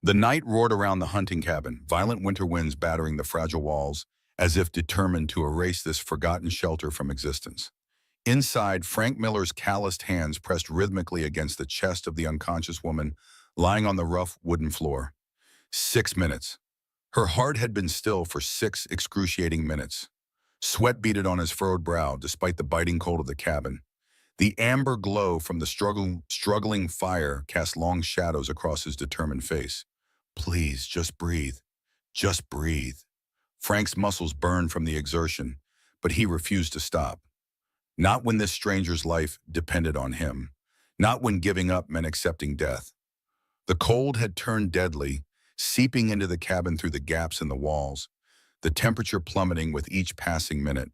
The night roared around the hunting cabin, violent winter winds battering the fragile walls, as if determined to erase this forgotten shelter from existence. Inside, Frank Miller's calloused hands pressed rhythmically against the chest of the unconscious woman lying on the rough wooden floor. 6 minutes. Her heart had been still for 6 excruciating minutes. Sweat beaded on his furrowed brow despite the biting cold of the cabin. The amber glow from the struggling fire cast long shadows across his determined face. Please, just breathe. Just breathe. Frank's muscles burned from the exertion, but he refused to stop. Not when this stranger's life depended on him. Not when giving up meant accepting death. The cold had turned deadly, seeping into the cabin through the gaps in the walls, the temperature plummeting with each passing minute.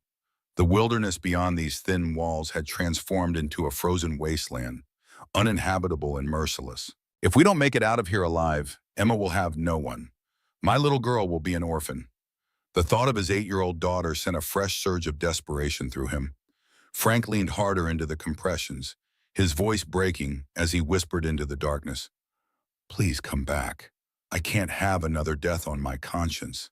The wilderness beyond these thin walls had transformed into a frozen wasteland, uninhabitable and merciless. If we don't make it out of here alive, Emma will have no one. My little girl will be an orphan. The thought of his 8-year-old daughter sent a fresh surge of desperation through him. Frank leaned harder into the compressions, his voice breaking as he whispered into the darkness. Please come back. I can't have another death on my conscience.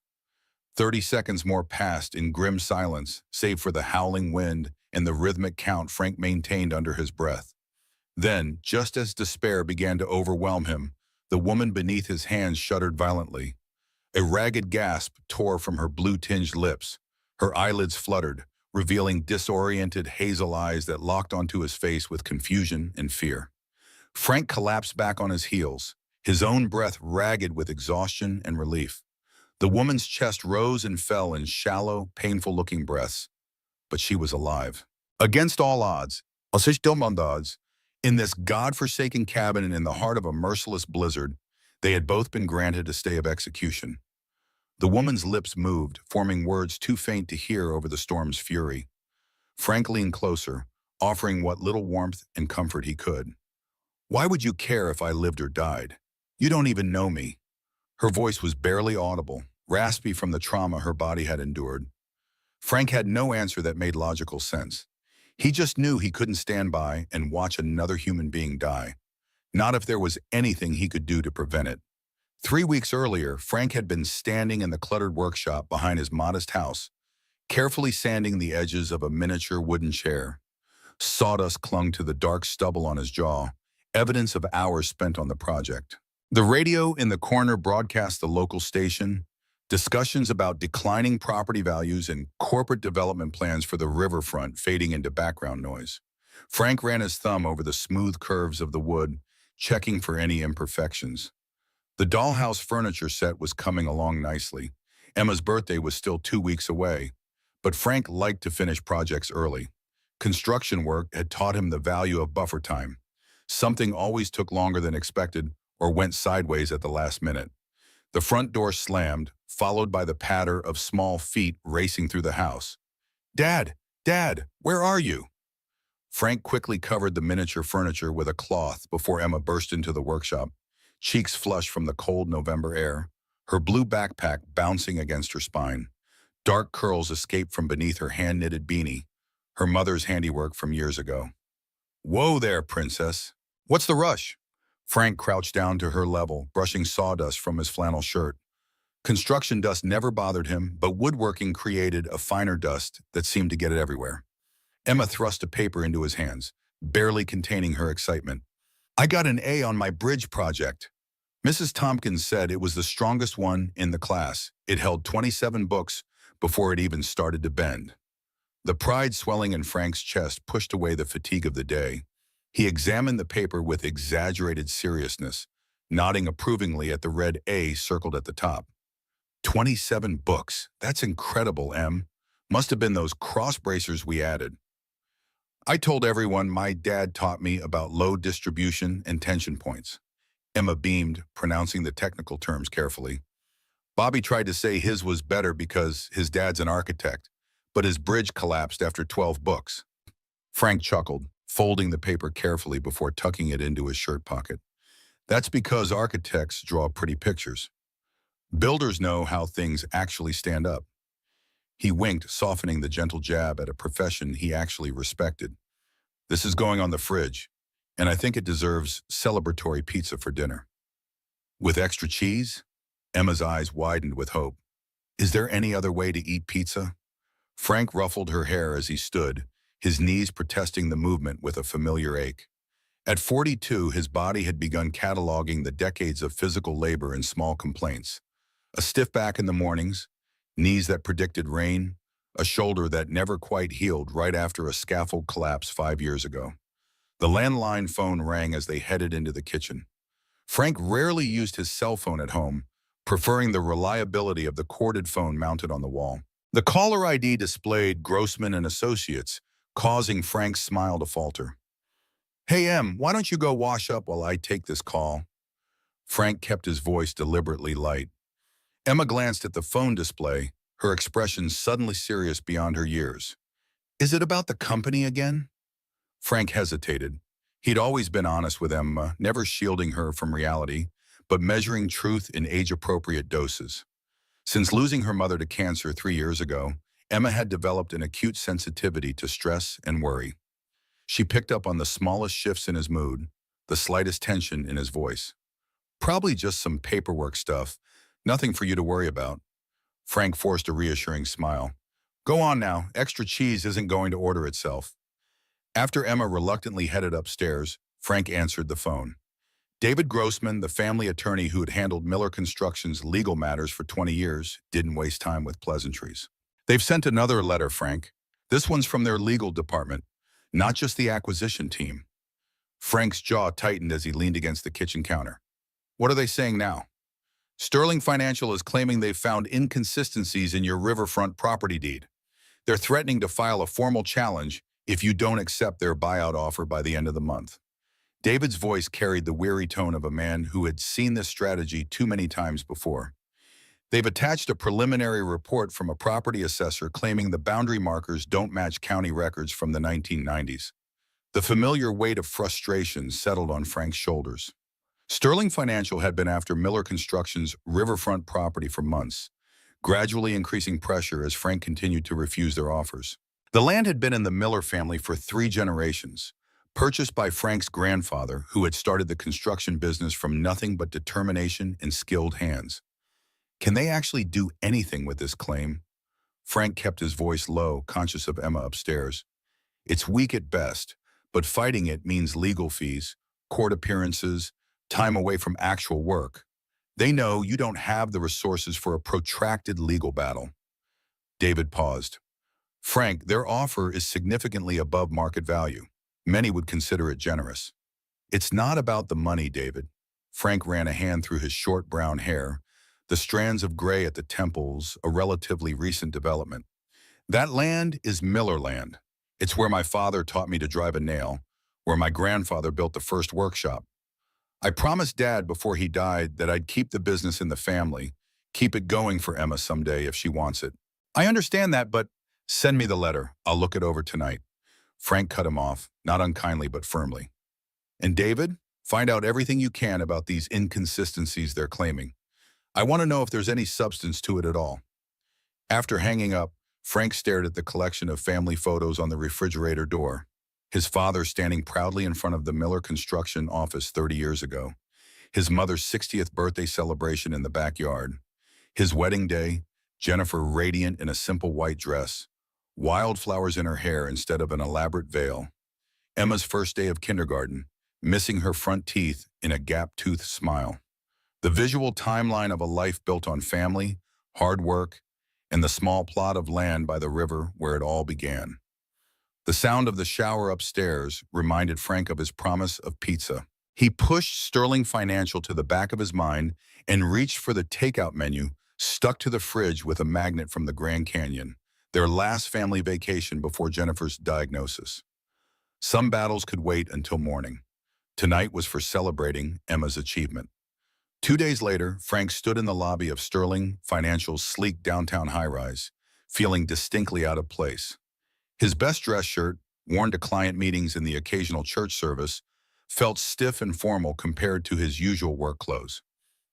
30 seconds more passed in grim silence, save for the howling wind and the rhythmic count Frank maintained under his breath. Then, just as despair began to overwhelm him, the woman beneath his hands shuddered violently. A ragged gasp tore from her blue-tinged lips. Her eyelids fluttered, revealing disoriented hazel eyes that locked onto his face with confusion and fear. Frank collapsed back on his heels, his own breath ragged with exhaustion and relief. The woman's chest rose and fell in shallow, painful-looking breaths, but she was alive. Against all odds, in this god-forsaken cabin and in the heart of a merciless blizzard, they had both been granted a stay of execution. The woman's lips moved, forming words too faint to hear over the storm's fury. Frank leaned closer, offering what little warmth and comfort he could. Why would you care if I lived or died? You don't even know me. Her voice was barely audible, raspy from the trauma her body had endured. Frank had no answer that made logical sense. He just knew he couldn't stand by and watch another human being die. Not if there was anything he could do to prevent it. 3 weeks earlier, Frank had been standing in the cluttered workshop behind his modest house, carefully sanding the edges of a miniature wooden chair. Sawdust clung to the dark stubble on his jaw, evidence of hours spent on the project. The radio in the corner broadcast the local station, discussions about declining property values and corporate development plans for the riverfront fading into background noise. Frank ran his thumb over the smooth curves of the wood, checking for any imperfections. The dollhouse furniture set was coming along nicely. Emma's birthday was still 2 weeks away, but Frank liked to finish projects early. Construction work had taught him the value of buffer time. Something always took longer than expected or went sideways at the last minute. The front door slammed, followed by the patter of small feet racing through the house. "Dad! Dad! Where are you?" Frank quickly covered the miniature furniture with a cloth before Emma burst into the workshop, cheeks flushed from the cold November air, her blue backpack bouncing against her spine. Dark curls escaped from beneath her hand-knitted beanie, her mother's handiwork from years ago. "Whoa there, princess. What's the rush?" Frank crouched down to her level, brushing sawdust from his flannel shirt. Construction dust never bothered him, but woodworking created a finer dust that seemed to get it everywhere. Emma thrust a paper into his hands, barely containing her excitement. "I got an A on my bridge project." Mrs. Tompkins said it was the strongest one in the class. It held 27 books before it even started to bend. The pride swelling in Frank's chest pushed away the fatigue of the day. He examined the paper with exaggerated seriousness, nodding approvingly at the red A circled at the top. 27 books. That's incredible, Em. Must have been those cross bracers we added. I told everyone my dad taught me about load distribution and tension points. Emma beamed, pronouncing the technical terms carefully. Bobby tried to say his was better because his dad's an architect, but his bridge collapsed after 12 books. Frank chuckled, folding the paper carefully before tucking it into his shirt pocket. That's because architects draw pretty pictures. Builders know how things actually stand up. He winked, softening the gentle jab at a profession he actually respected. This is going on the fridge, and I think it deserves celebratory pizza for dinner. With extra cheese? Emma's eyes widened with hope. Is there any other way to eat pizza? Frank ruffled her hair as he stood, his knees protesting the movement with a familiar ache. At 42, his body had begun cataloging the decades of physical labor and small complaints. A stiff back in the mornings, knees that predicted rain, a shoulder that never quite healed right after a scaffold collapse 5 years ago. The landline phone rang as they headed into the kitchen. Frank rarely used his cell phone at home, preferring the reliability of the corded phone mounted on the wall. The caller ID displayed Grossman and Associates, causing Frank's smile to falter. "Hey, Em, why don't you go wash up while I take this call?" Frank kept his voice deliberately light. Emma glanced at the phone display, her expression suddenly serious beyond her years. "Is it about the company again?" Frank hesitated. He'd always been honest with Emma, never shielding her from reality, but measuring truth in age-appropriate doses. Since losing her mother to cancer 3 years ago, Emma had developed an acute sensitivity to stress and worry. She picked up on the smallest shifts in his mood, the slightest tension in his voice. "Probably just some paperwork stuff, nothing for you to worry about." Frank forced a reassuring smile. "Go on now, extra cheese isn't going to order itself." After Emma reluctantly headed upstairs, Frank answered the phone. David Grossman, the family attorney who had handled Miller Construction's legal matters for 20 years, didn't waste time with pleasantries. "They've sent another letter, Frank. This one's from their legal department, not just the acquisition team." Frank's jaw tightened as he leaned against the kitchen counter. "What are they saying now?" "Sterling Financial is claiming they've found inconsistencies in your riverfront property deed. They're threatening to file a formal challenge if you don't accept their buyout offer by the end of the month." David's voice carried the weary tone of a man who had seen this strategy too many times before. "They've attached a preliminary report from a property assessor claiming the boundary markers don't match county records from the 1990s. The familiar weight of frustration settled on Frank's shoulders. Sterling Financial had been after Miller Construction's riverfront property for months, gradually increasing pressure as Frank continued to refuse their offers. The land had been in the Miller family for 3 generations, purchased by Frank's grandfather, who had started the construction business from nothing but determination and skilled hands. Can they actually do anything with this claim? Frank kept his voice low, conscious of Emma upstairs. "It's weak at best, but fighting it means legal fees, court appearances, time away from actual work. They know you don't have the resources for a protracted legal battle." David paused. "Frank, their offer is significantly above market value. Many would consider it generous." "It's not about the money, David." Frank ran a hand through his short brown hair, the strands of gray at the temples, a relatively recent development. "That land is Miller land. It's where my father taught me to drive a nail, where my grandfather built the first workshop. I promised Dad before he died that I'd keep the business in the family, keep it going for Emma someday if she wants it." "I understand that, but send me the letter. I'll look it over tonight." Frank cut him off, not unkindly but firmly. "And David, find out everything you can about these inconsistencies they're claiming. I want to know if there's any substance to it at all." After hanging up, Frank stared at the collection of family photos on the refrigerator door. His father standing proudly in front of the Miller Construction office 30 years ago. His mother's 60th birthday celebration in the backyard. His wedding day, Jennifer radiant in a simple white dress, wildflowers in her hair instead of an elaborate veil. Emma's first day of kindergarten, missing her front teeth in a gap-toothed smile. The visual timeline of a life built on family, hard work, and the small plot of land by the river where it all began. The sound of the shower upstairs reminded Frank of his promise of pizza. He pushed Sterling Financial to the back of his mind and reached for the takeout menu, stuck to the fridge with a magnet from the Grand Canyon, their last family vacation before Jennifer's diagnosis. Some battles could wait until morning. Tonight was for celebrating Emma's achievement. 2 days later, Frank stood in the lobby of Sterling Financial's sleek downtown high-rise, feeling distinctly out of place. His best dress shirt, worn to client meetings and the occasional church service, felt stiff and formal compared to his usual work clothes.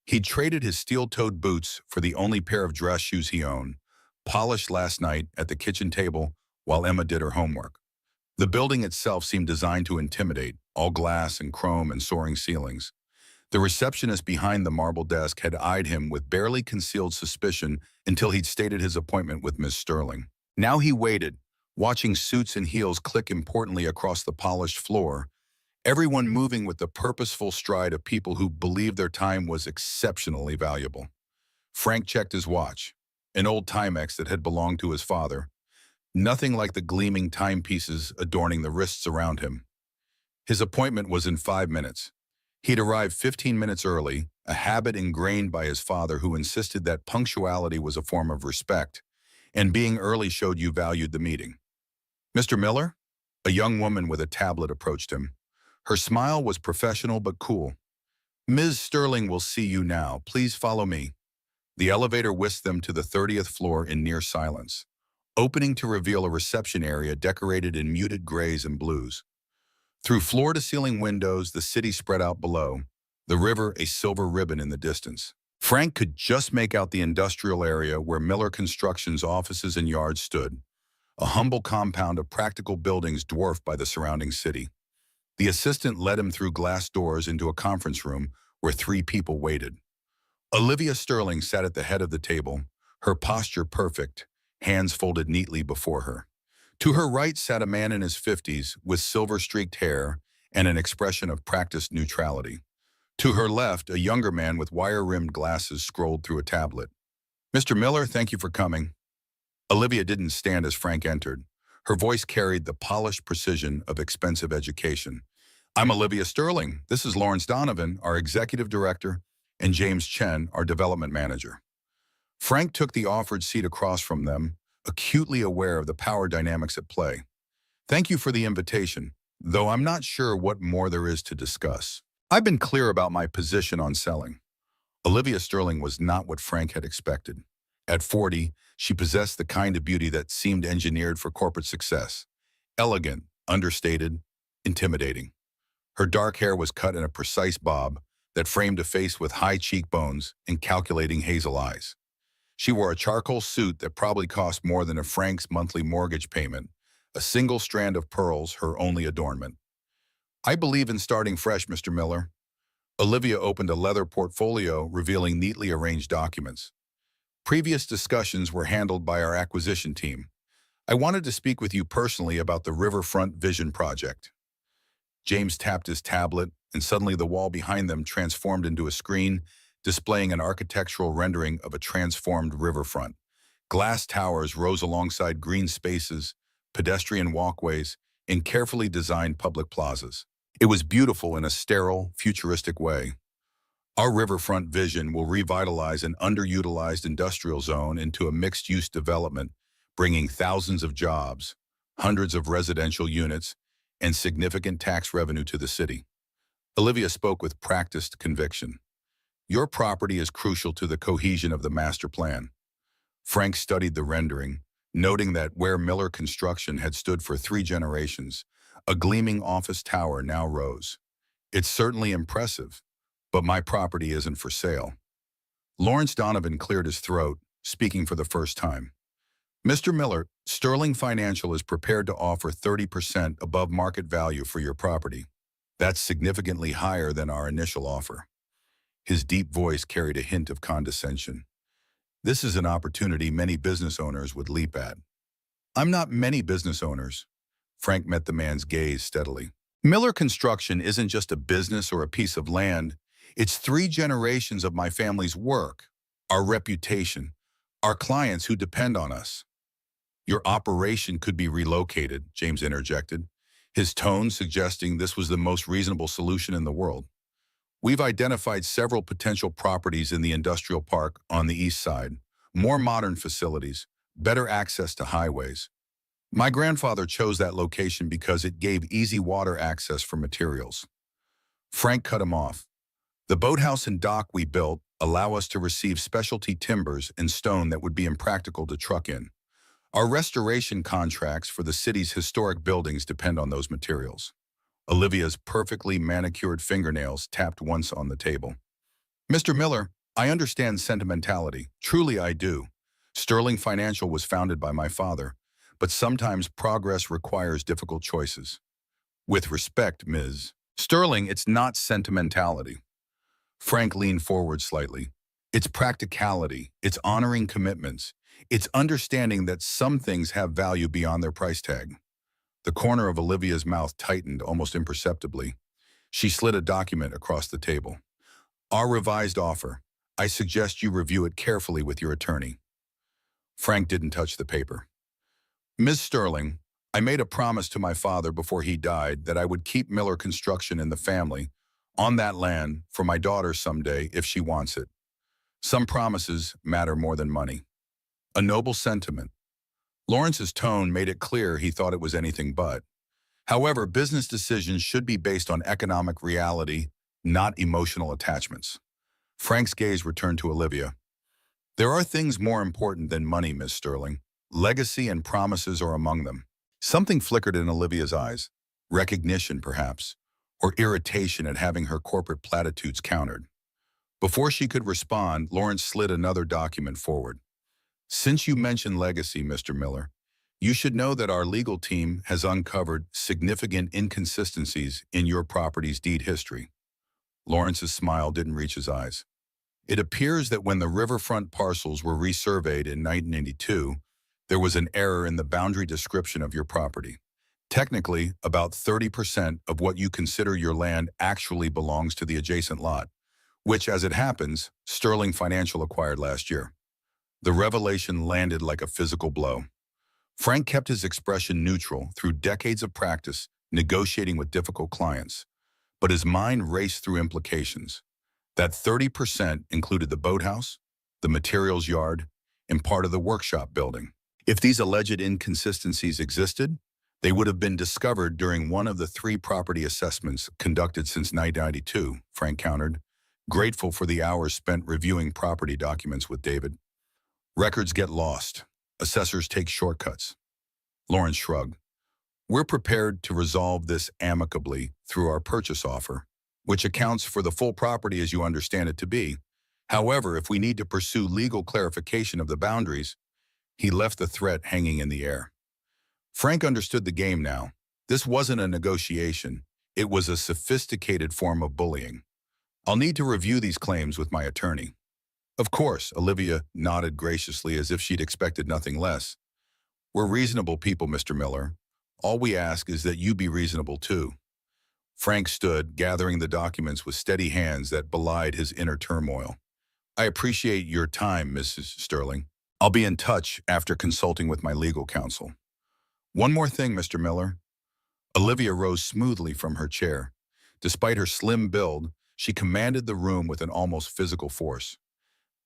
He'd traded his steel-toed boots for the only pair of dress shoes he owned, polished last night at the kitchen table while Emma did her homework. The building itself seemed designed to intimidate, all glass and chrome and soaring ceilings. The receptionist behind the marble desk had eyed him with barely concealed suspicion until he'd stated his appointment with Miss Sterling. Now he waited, watching suits and heels click importantly across the polished floor, everyone moving with the purposeful stride of people who believed their time was exceptionally valuable. Frank checked his watch, an old Timex that had belonged to his father, nothing like the gleaming timepieces adorning the wrists around him. His appointment was in 5 minutes. He'd arrived 15 minutes early, a habit ingrained by his father who insisted that punctuality was a form of respect, and being early showed you valued the meeting. "Mr. Miller?" A young woman with a tablet approached him. Her smile was professional but cool. "Ms. Sterling will see you now. Please follow me." The elevator whisked them to the 30th floor in near silence, opening to reveal a reception area decorated in muted grays and blues. Through floor-to-ceiling windows, the city spread out below, the river a silver ribbon in the distance. Frank could just make out the industrial area where Miller Construction's offices and yards stood, a humble compound of practical buildings dwarfed by the surrounding city. The assistant led him through glass doors into a conference room where 3 people waited. Olivia Sterling sat at the head of the table, her posture perfect, hands folded neatly before her. To her right sat a man in his 50s with silver-streaked hair and an expression of practiced neutrality. To her left, a younger man with wire-rimmed glasses scrolled through a tablet. "Mr. Miller, thank you for coming." Olivia didn't stand as Frank entered. Her voice carried the polished precision of expensive education. "I'm Olivia Sterling. This is Lawrence Donovan, our executive director, and James Chen, our development manager." Frank took the offered seat across from them, acutely aware of the power dynamics at play. "Thank you for the invitation, though I'm not sure what more there is to discuss. I've been clear about my position on selling." Olivia Sterling was not what Frank had expected. At 40, she possessed the kind of beauty that seemed engineered for corporate success. Elegant, understated, intimidating. Her dark hair was cut in a precise bob that framed a face with high cheekbones and calculating hazel eyes. She wore a charcoal suit that probably cost more than a Frank's monthly mortgage payment, a single strand of pearls her only adornment. "I believe in starting fresh, Mr. Miller." Olivia opened a leather portfolio revealing neatly arranged documents. "Previous discussions were handled by our acquisition team. I wanted to speak with you personally about the Riverfront Vision project." James tapped his tablet, and suddenly the wall behind them transformed into a screen displaying an architectural rendering of a transformed riverfront. Glass towers rose alongside green spaces, pedestrian walkways, and carefully designed public plazas. It was beautiful in a sterile, futuristic way. "Our riverfront vision will revitalize an underutilized industrial zone into a mixed-use development, bringing thousands of jobs, hundreds of residential units, and significant tax revenue to the city." Olivia spoke with practiced conviction. "Your property is crucial to the cohesion of the master plan." Frank studied the rendering, noting that where Miller Construction had stood for 3 generations, a gleaming office tower now rose. "It's certainly impressive, but my property isn't for sale." Lawrence Donovan cleared his throat, speaking for the first time. "Mr. Miller, Sterling Financial is prepared to offer 30% above market value for your property. That's significantly higher than our initial offer." His deep voice carried a hint of condescension. "This is an opportunity many business owners would leap at." "I'm not many business owners." Frank met the man's gaze steadily. "Miller Construction isn't just a business or a piece of land. It's 3 generations of my family's work, our reputation, our clients who depend on us." "Your operation could be relocated," James interjected, his tone suggesting this was the most reasonable solution in the world. "We've identified several potential properties in the industrial park on the east side, more modern facilities, better access to highways. My grandfather chose that location because it gave easy water access for materials." Frank cut him off. "The boathouse and dock we built allow us to receive specialty timbers and stone that would be impractical to truck in. Our restoration contracts for the city's historic buildings depend on those materials." Olivia's perfectly manicured fingernails tapped once on the table. "Mr. Miller, I understand sentimentality. Truly I do. Sterling Financial was founded by my father, but sometimes progress requires difficult choices. With respect, Ms. Sterling, it's not sentimentality. Frank leaned forward slightly. It's practicality, it's honoring commitments, it's understanding that some things have value beyond their price tag. The corner of Olivia's mouth tightened almost imperceptibly. She slid a document across the table. Our revised offer. I suggest you review it carefully with your attorney. Frank didn't touch the paper. Ms. Sterling, I made a promise to my father before he died that I would keep Miller Construction in the family, on that land, for my daughter someday if she wants it. Some promises matter more than money. A noble sentiment. Lawrence's tone made it clear he thought it was anything but. However, business decisions should be based on economic reality, not emotional attachments. Frank's gaze returned to Olivia. There are things more important than money, Miss Sterling. Legacy and promises are among them. Something flickered in Olivia's eyes. Recognition, perhaps, or irritation at having her corporate platitudes countered. Before she could respond, Lawrence slid another document forward. Since you mentioned legacy, Mr. Miller, you should know that our legal team has uncovered significant inconsistencies in your property's deed history. Lawrence's smile didn't reach his eyes. It appears that when the riverfront parcels were resurveyed in 1982, there was an error in the boundary description of your property. Technically, about 30% of what you consider your land actually belongs to the adjacent lot, which, as it happens, Sterling Financial acquired last year. The revelation landed like a physical blow. Frank kept his expression neutral through decades of practice negotiating with difficult clients, but his mind raced through implications. That 30% included the boathouse, the materials yard, and part of the workshop building. If these alleged inconsistencies existed, they would have been discovered during one of the 3 property assessments conducted since 1992, Frank countered, grateful for the hours spent reviewing property documents with David. Records get lost. Assessors take shortcuts. Lawrence shrugged. We're prepared to resolve this amicably through our purchase offer, which accounts for the full property as you understand it to be. However, if we need to pursue legal clarification of the boundaries, he left the threat hanging in the air. Frank understood the game now. This wasn't a negotiation. It was a sophisticated form of bullying. I'll need to review these claims with my attorney. Of course, Olivia nodded graciously as if she'd expected nothing less. We're reasonable people, Mr. Miller. All we ask is that you be reasonable too. Frank stood, gathering the documents with steady hands that belied his inner turmoil. I appreciate your time, Mrs. Sterling. I'll be in touch after consulting with my legal counsel. One more thing, Mr. Miller. Olivia rose smoothly from her chair. Despite her slim build, she commanded the room with an almost physical force.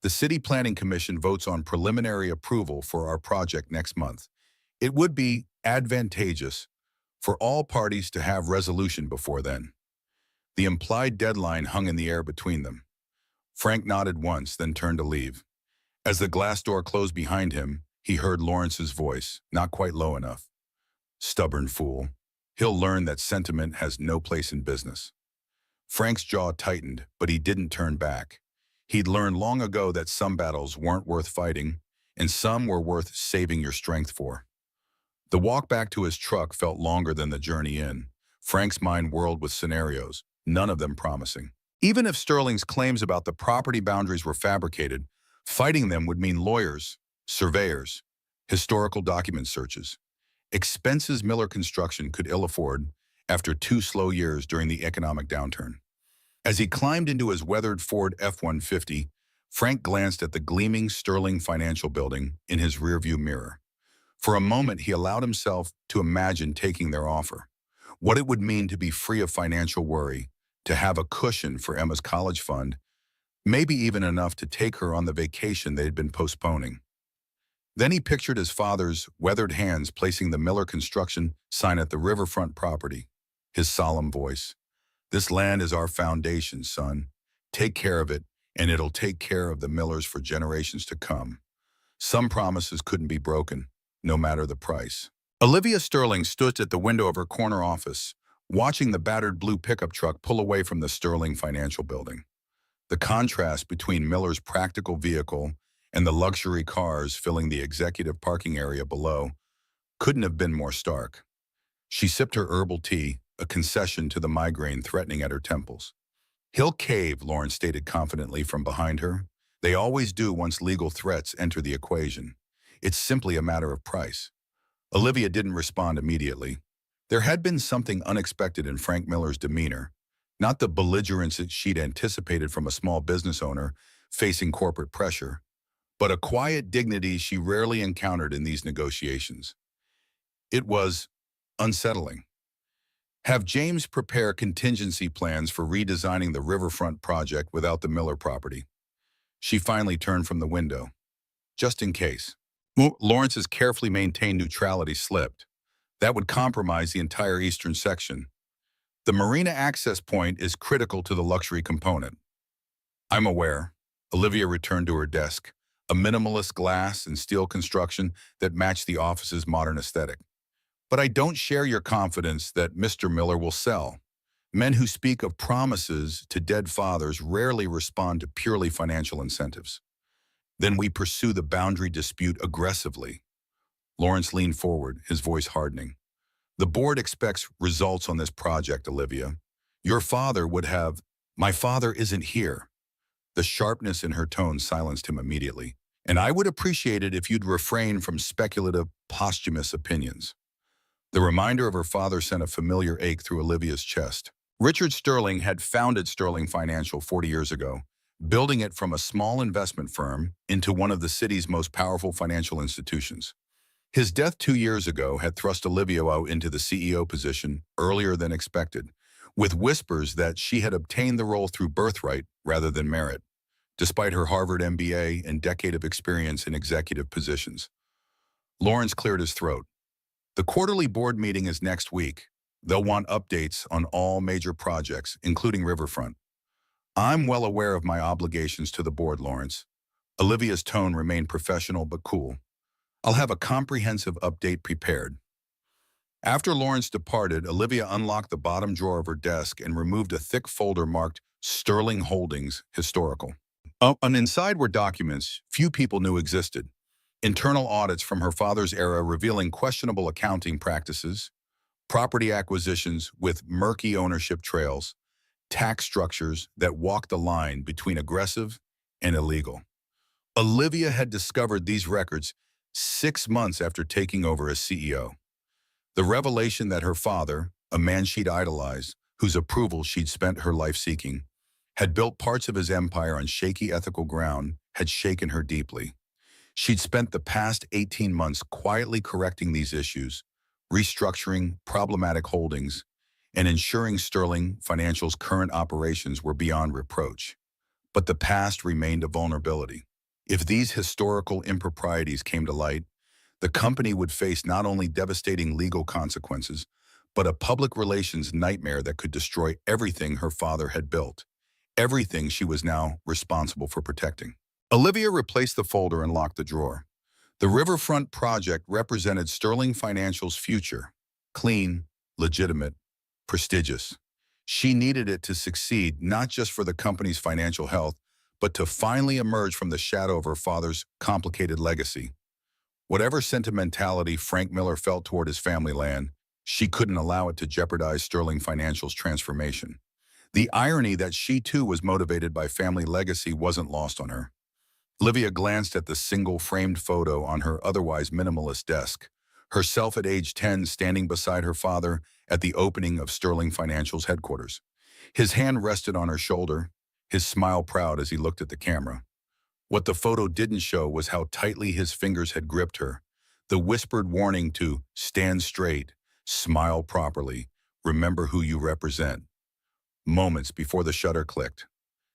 The City Planning Commission votes on preliminary approval for our project next month. It would be advantageous for all parties to have resolution before then. The implied deadline hung in the air between them. Frank nodded once, then turned to leave. As the glass door closed behind him, he heard Lawrence's voice, not quite low enough. Stubborn fool. He'll learn that sentiment has no place in business. Frank's jaw tightened, but he didn't turn back. He'd learned long ago that some battles weren't worth fighting, and some were worth saving your strength for. The walk back to his truck felt longer than the journey in. Frank's mind whirled with scenarios, none of them promising. Even if Sterling's claims about the property boundaries were fabricated, fighting them would mean lawyers, surveyors, historical document searches. Expenses Miller Construction could ill afford after 2 slow years during the economic downturn. As he climbed into his weathered Ford F-150, Frank glanced at the gleaming Sterling Financial building in his rearview mirror. For a moment, he allowed himself to imagine taking their offer, what it would mean to be free of financial worry, to have a cushion for Emma's college fund, maybe even enough to take her on the vacation they'd been postponing. Then he pictured his father's weathered hands placing the Miller Construction sign at the riverfront property, his solemn voice. This land is our foundation, son. Take care of it, and it'll take care of the Millers for generations to come. Some promises couldn't be broken, no matter the price. Olivia Sterling stood at the window of her corner office, watching the battered blue pickup truck pull away from the Sterling Financial building. The contrast between Miller's practical vehicle and the luxury cars filling the executive parking area below couldn't have been more stark. She sipped her herbal tea, a concession to the migraine threatening at her temples. He'll cave, Lawrence stated confidently from behind her. They always do once legal threats enter the equation. It's simply a matter of price. Olivia didn't respond immediately. There had been something unexpected in Frank Miller's demeanor, not the belligerence that she'd anticipated from a small business owner facing corporate pressure, but a quiet dignity she rarely encountered in these negotiations. It was unsettling. Have James prepare contingency plans for redesigning the riverfront project without the Miller property. She finally turned from the window, just in case. Lawrence's carefully maintained neutrality slipped. That would compromise the entire eastern section. The marina access point is critical to the luxury component. I'm aware. Olivia returned to her desk, a minimalist glass and steel construction that matched the office's modern aesthetic. But I don't share your confidence that Mr. Miller will sell. Men who speak of promises to dead fathers rarely respond to purely financial incentives. Then we pursue the boundary dispute aggressively. Lawrence leaned forward, his voice hardening. The board expects results on this project, Olivia. Your father would have... My father isn't here. The sharpness in her tone silenced him immediately. And I would appreciate it if you'd refrain from speculative, posthumous opinions. The reminder of her father sent a familiar ache through Olivia's chest. Richard Sterling had founded Sterling Financial 40 years ago, building it from a small investment firm into one of the city's most powerful financial institutions. His death 2 years ago had thrust Olivia into the CEO position earlier than expected, with whispers that she had obtained the role through birthright rather than merit, despite her Harvard MBA and decade of experience in executive positions. Lawrence cleared his throat. The quarterly board meeting is next week. They'll want updates on all major projects, including Riverfront. I'm well aware of my obligations to the board, Lawrence. Olivia's tone remained professional but cool. I'll have a comprehensive update prepared. After Lawrence departed, Olivia unlocked the bottom drawer of her desk and removed a thick folder marked Sterling Holdings Historical. And inside were documents few people knew existed. Internal audits from her father's era revealing questionable accounting practices, property acquisitions with murky ownership trails, tax structures that walked the line between aggressive and illegal. Olivia had discovered these records 6 months after taking over as CEO. The revelation that her father, a man she'd idolized, whose approval she'd spent her life seeking, had built parts of his empire on shaky ethical ground, had shaken her deeply. She'd spent the past 18 months quietly correcting these issues, restructuring problematic holdings, and ensuring Sterling Financial's current operations were beyond reproach. But the past remained a vulnerability. If these historical improprieties came to light, the company would face not only devastating legal consequences, but a public relations nightmare that could destroy everything her father had built, everything she was now responsible for protecting. Olivia replaced the folder and locked the drawer. The Riverfront project represented Sterling Financial's future, clean, legitimate, prestigious. She needed it to succeed not just for the company's financial health, but to finally emerge from the shadow of her father's complicated legacy. Whatever sentimentality Frank Miller felt toward his family land, she couldn't allow it to jeopardize Sterling Financial's transformation. The irony that she too was motivated by family legacy wasn't lost on her. Olivia glanced at the single framed photo on her otherwise minimalist desk, herself at age 10 standing beside her father at the opening of Sterling Financial's headquarters. His hand rested on her shoulder, his smile proud as he looked at the camera. What the photo didn't show was how tightly his fingers had gripped her, the whispered warning to stand straight, smile properly, remember who you represent. Moments before the shutter clicked.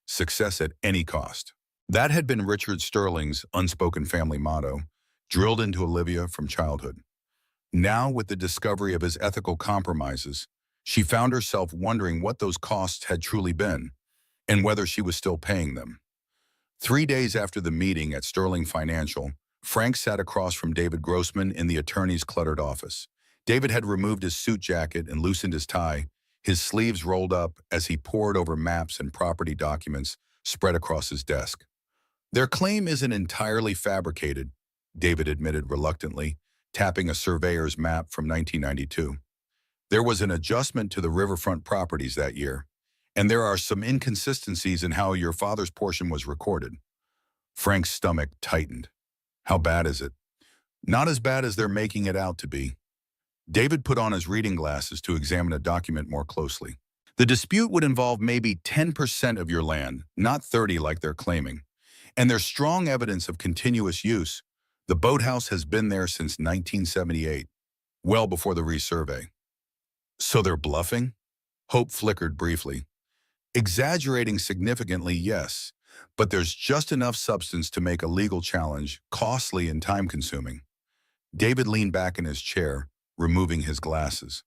Success at any cost. That had been Richard Sterling's unspoken family motto, drilled into Olivia from childhood. Now, with the discovery of his ethical compromises, she found herself wondering what those costs had truly been, and whether she was still paying them. 3 days after the meeting at Sterling Financial, Frank sat across from David Grossman in the attorney's cluttered office. David had removed his suit jacket and loosened his tie, his sleeves rolled up as he pored over maps and property documents spread across his desk. Their claim isn't entirely fabricated, David admitted reluctantly, tapping a surveyor's map from 1992. There was an adjustment to the riverfront properties that year, And there are some inconsistencies in how your father's portion was recorded. Frank's stomach tightened. How bad is it? Not as bad as they're making it out to be. David put on his reading glasses to examine a document more closely. The dispute would involve maybe 10% of your land, not 30 like they're claiming. And there's strong evidence of continuous use. The boathouse has been there since 1978, well before the resurvey. So they're bluffing? Hope flickered briefly. Exaggerating significantly, yes, but there's just enough substance to make a legal challenge costly and time-consuming. David leaned back in his chair, removing his glasses.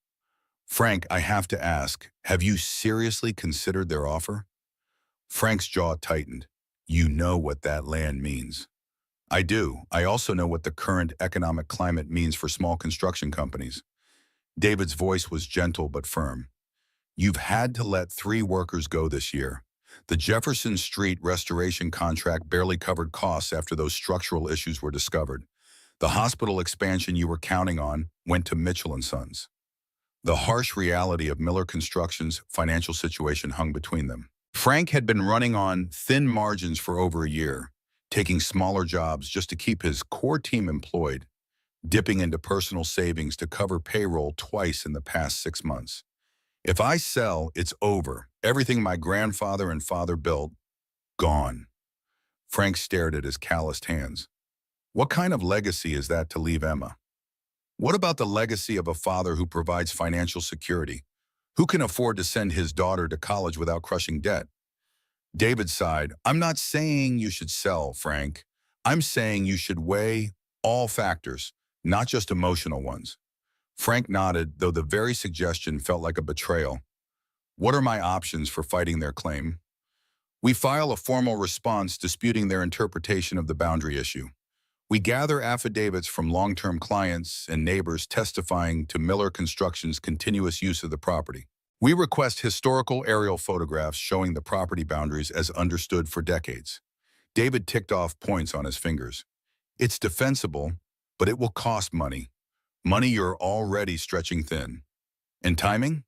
Frank, I have to ask, have you seriously considered their offer? Frank's jaw tightened. You know what that land means. I do. I also know what the current economic climate means for small construction companies. David's voice was gentle but firm. You've had to let 3 workers go this year. The Jefferson Street restoration contract barely covered costs after those structural issues were discovered. The hospital expansion you were counting on went to Mitchell & Sons. The harsh reality of Miller Construction's financial situation hung between them. Frank had been running on thin margins for over a year, taking smaller jobs just to keep his core team employed, dipping into personal savings to cover payroll twice in the past 6 months. If I sell, it's over. Everything my grandfather and father built, gone. Frank stared at his calloused hands. What kind of legacy is that to leave Emma? What about the legacy of a father who provides financial security? Who can afford to send his daughter to college without crushing debt? David sighed. I'm not saying you should sell, Frank. I'm saying you should weigh all factors, not just emotional ones. Frank nodded, though the very suggestion felt like a betrayal. What are my options for fighting their claim? We file a formal response disputing their interpretation of the boundary issue. We gather affidavits from long-term clients and neighbors testifying to Miller Construction's continuous use of the property. We request historical aerial photographs showing the property boundaries as understood for decades. David ticked off points on his fingers. It's defensible, but it will cost money. Money you're already stretching thin. And timing?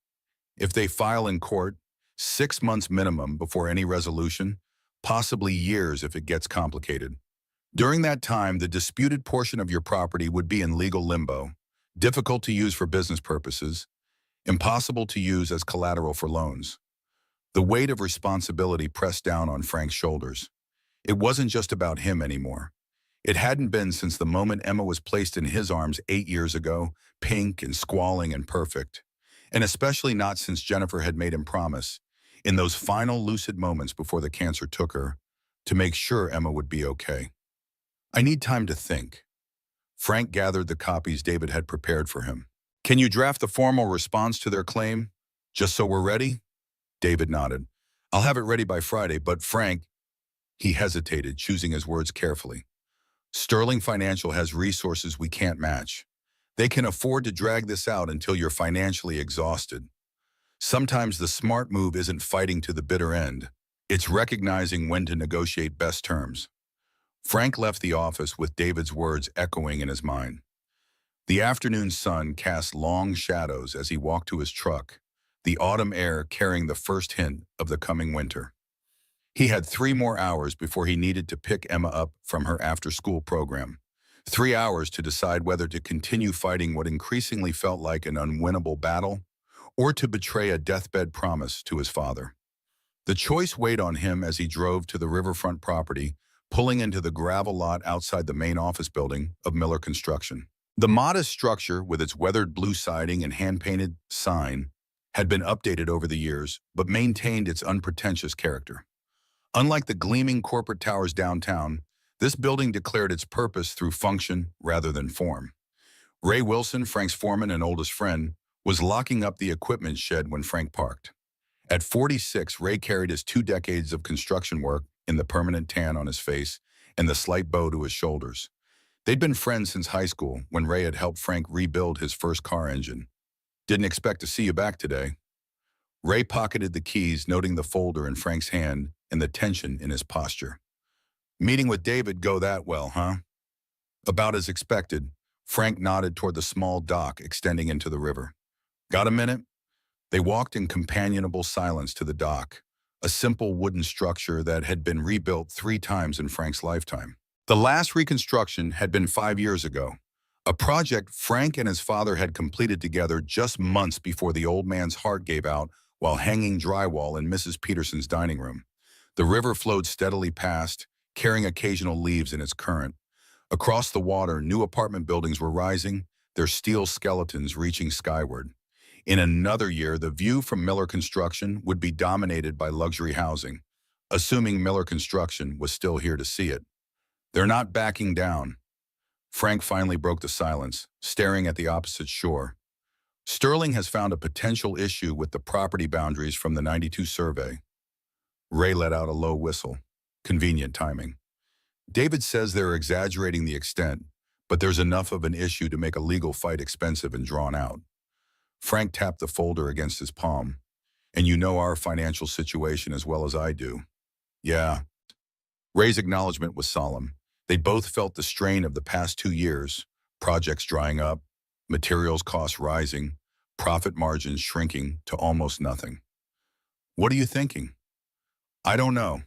If they file in court, 6 months minimum before any resolution, possibly years if it gets complicated. During that time, the disputed portion of your property would be in legal limbo, difficult to use for business purposes, impossible to use as collateral for loans. The weight of responsibility pressed down on Frank's shoulders. It wasn't just about him anymore. It hadn't been since the moment Emma was placed in his arms 8 years ago, pink and squalling and perfect. And especially not since Jennifer had made him promise, in those final lucid moments before the cancer took her, to make sure Emma would be okay. I need time to think. Frank gathered the copies David had prepared for him. Can you draft the formal response to their claim, just so we're ready? David nodded. I'll have it ready by Friday, but Frank, he hesitated, choosing his words carefully. Sterling Financial has resources we can't match. They can afford to drag this out until you're financially exhausted. Sometimes the smart move isn't fighting to the bitter end. It's recognizing when to negotiate best terms. Frank left the office with David's words echoing in his mind. The afternoon sun cast long shadows as he walked to his truck, the autumn air carrying the first hint of the coming winter. He had 3 more hours before he needed to pick Emma up from her after-school program. 3 hours to decide whether to continue fighting what increasingly felt like an unwinnable battle or to betray a deathbed promise to his father. The choice weighed on him as he drove to the riverfront property, pulling into the gravel lot outside the main office building of Miller Construction. The modest structure, with its weathered blue siding and hand-painted sign, had been updated over the years, but maintained its unpretentious character. Unlike the gleaming corporate towers downtown, this building declared its purpose through function rather than form. Ray Wilson, Frank's foreman and oldest friend, was locking up the equipment shed when Frank parked. At 46, Ray carried his 2 decades of construction work in the permanent tan on his face and the slight bow to his shoulders. They'd been friends since high school when Ray had helped Frank rebuild his first car engine. Didn't expect to see you back today. Ray pocketed the keys, noting the folder in Frank's hand and the tension in his posture. Meeting with David go that well, huh? About as expected, Frank nodded toward the small dock extending into the river. Got a minute? They walked in companionable silence to the dock, a simple wooden structure that had been rebuilt 3 times in Frank's lifetime. The last reconstruction had been 5 years ago, a project Frank and his father had completed together just months before the old man's heart gave out while hanging drywall in Mrs. Peterson's dining room. The river flowed steadily past, carrying occasional leaves in its current. Across the water, new apartment buildings were rising, their steel skeletons reaching skyward. In another year, the view from Miller Construction would be dominated by luxury housing, assuming Miller Construction was still here to see it. They're not backing down. Frank finally broke the silence, staring at the opposite shore. Sterling has found a potential issue with the property boundaries from the '92 survey. Ray let out a low whistle. Convenient timing. David says they're exaggerating the extent, but there's enough of an issue to make a legal fight expensive and drawn out. Frank tapped the folder against his palm. And you know our financial situation as well as I do. Yeah. Ray's acknowledgement was solemn. They both felt the strain of the past 2 years, projects drying up, materials costs rising, profit margins shrinking to almost nothing. What are you thinking? I don't know.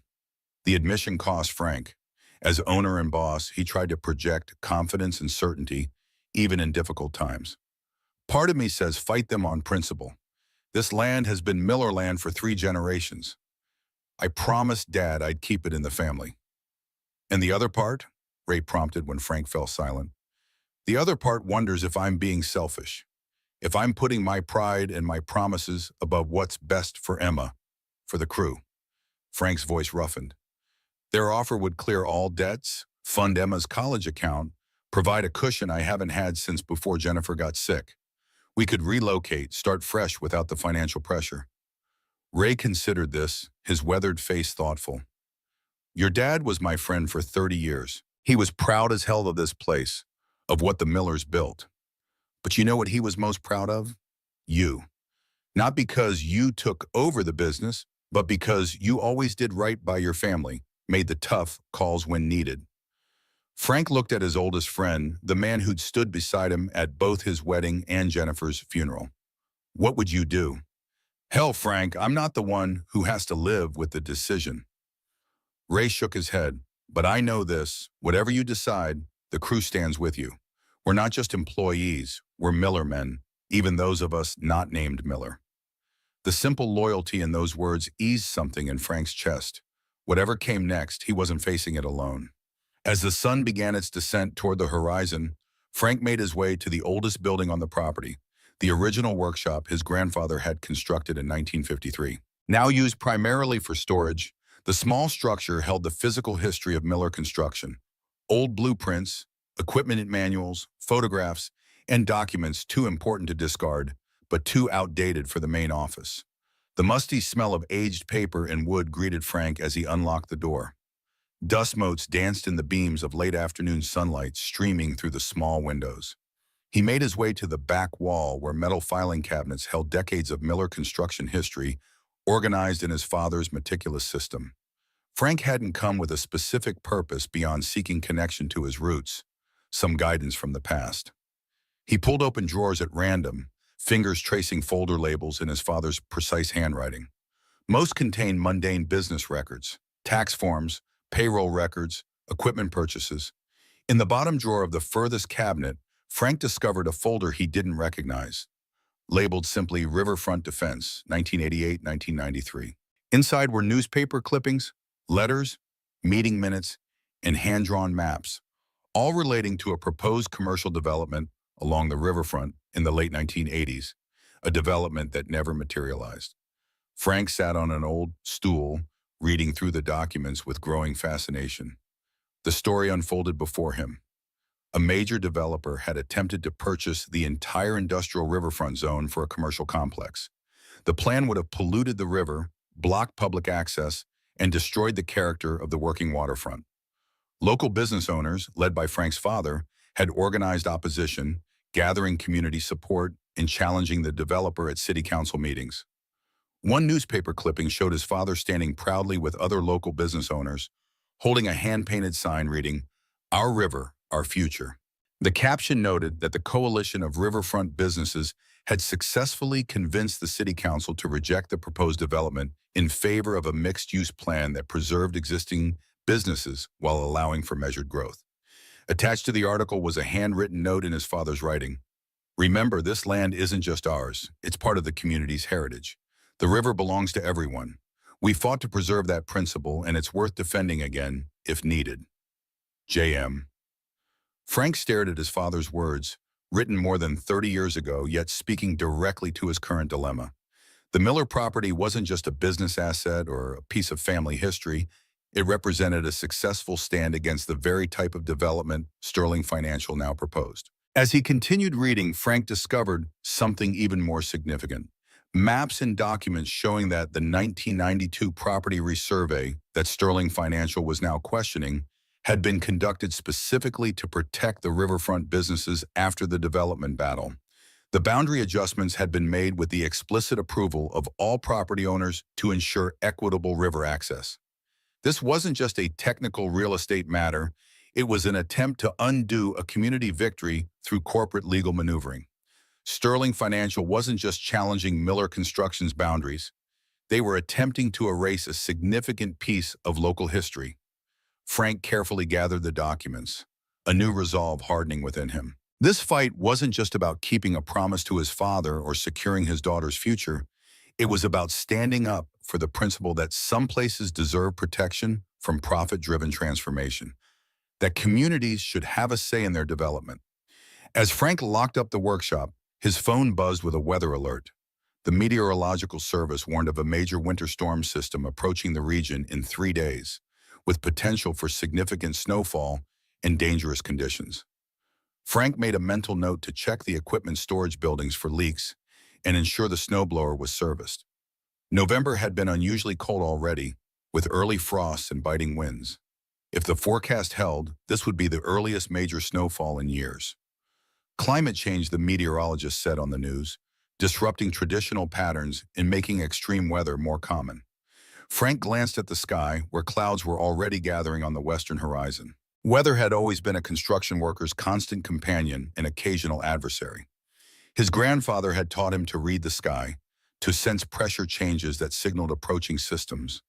The admission cost Frank. As owner and boss, he tried to project confidence and certainty, even in difficult times. Part of me says fight them on principle. This land has been Miller land for 3 generations. I promised Dad I'd keep it in the family. And the other part? Ray prompted when Frank fell silent. The other part wonders if I'm being selfish, if I'm putting my pride and my promises above what's best for Emma, for the crew. Frank's voice roughened. Their offer would clear all debts, fund Emma's college account, provide a cushion I haven't had since before Jennifer got sick. We could relocate, start fresh without the financial pressure. Ray considered this, his weathered face thoughtful. Your dad was my friend for 30 years. He was proud as hell of this place, of what the Millers built. But you know what he was most proud of? You. Not because you took over the business, but because you always did right by your family, made the tough calls when needed. Frank looked at his oldest friend, the man who'd stood beside him at both his wedding and Jennifer's funeral. What would you do? Hell, Frank, I'm not the one who has to live with the decision. Ray shook his head. But I know this, whatever you decide, the crew stands with you. We're not just employees, we're Miller men, even those of us not named Miller. The simple loyalty in those words eased something in Frank's chest. Whatever came next, he wasn't facing it alone. As the sun began its descent toward the horizon, Frank made his way to the oldest building on the property, the original workshop his grandfather had constructed in 1953. Now used primarily for storage, the small structure held the physical history of Miller Construction. Old blueprints, equipment manuals, photographs, and documents too important to discard, but too outdated for the main office. The musty smell of aged paper and wood greeted Frank as he unlocked the door. Dust motes danced in the beams of late afternoon sunlight streaming through the small windows. He made his way to the back wall where metal filing cabinets held decades of Miller Construction history, organized in his father's meticulous system. Frank hadn't come with a specific purpose beyond seeking connection to his roots, some guidance from the past. He pulled open drawers at random, fingers tracing folder labels in his father's precise handwriting. Most contained mundane business records, tax forms, payroll records, equipment purchases. In the bottom drawer of the furthest cabinet, Frank discovered a folder he didn't recognize, labeled simply Riverfront Defense, 1988-1993. Inside were newspaper clippings, letters, meeting minutes, and hand-drawn maps, all relating to a proposed commercial development along the riverfront in the late 1980s, a development that never materialized. Frank sat on an old stool, reading through the documents with growing fascination. The story unfolded before him. A major developer had attempted to purchase the entire industrial riverfront zone for a commercial complex. The plan would have polluted the river, blocked public access, and destroyed the character of the working waterfront. Local business owners, led by Frank's father, had organized opposition, gathering community support, and challenging the developer at city council meetings. One newspaper clipping showed his father standing proudly with other local business owners, holding a hand-painted sign reading, "Our river, our future." The caption noted that the coalition of riverfront businesses had successfully convinced the city council to reject the proposed development in favor of a mixed-use plan that preserved existing businesses while allowing for measured growth. Attached to the article was a handwritten note in his father's writing. Remember, this land isn't just ours. It's part of the community's heritage. The river belongs to everyone. We fought to preserve that principle, and it's worth defending again, if needed. J.M. Frank stared at his father's words, written more than 30 years ago, yet speaking directly to his current dilemma. The Miller property wasn't just a business asset or a piece of family history. It represented a successful stand against the very type of development Sterling Financial now proposed. As he continued reading, Frank discovered something even more significant. Maps and documents showing that the 1992 property resurvey that Sterling Financial was now questioning had been conducted specifically to protect the riverfront businesses after the development battle. The boundary adjustments had been made with the explicit approval of all property owners to ensure equitable river access. This wasn't just a technical real estate matter, it was an attempt to undo a community victory through corporate legal maneuvering. Sterling Financial wasn't just challenging Miller Construction's boundaries, they were attempting to erase a significant piece of local history. Frank carefully gathered the documents, a new resolve hardening within him. This fight wasn't just about keeping a promise to his father or securing his daughter's future. It was about standing up for the principle that some places deserve protection from profit-driven transformation, that communities should have a say in their development. As Frank locked up the workshop, his phone buzzed with a weather alert. The Meteorological Service warned of a major winter storm system approaching the region in 3 days, with potential for significant snowfall and dangerous conditions. Frank made a mental note to check the equipment storage buildings for leaks and ensure the snowblower was serviced. November had been unusually cold already, with early frosts and biting winds. If the forecast held, this would be the earliest major snowfall in years. Climate change, the meteorologist said on the news, disrupting traditional patterns and making extreme weather more common. Frank glanced at the sky, where clouds were already gathering on the western horizon. Weather had always been a construction worker's constant companion and occasional adversary. His grandfather had taught him to read the sky, to sense pressure changes that signaled approaching systems.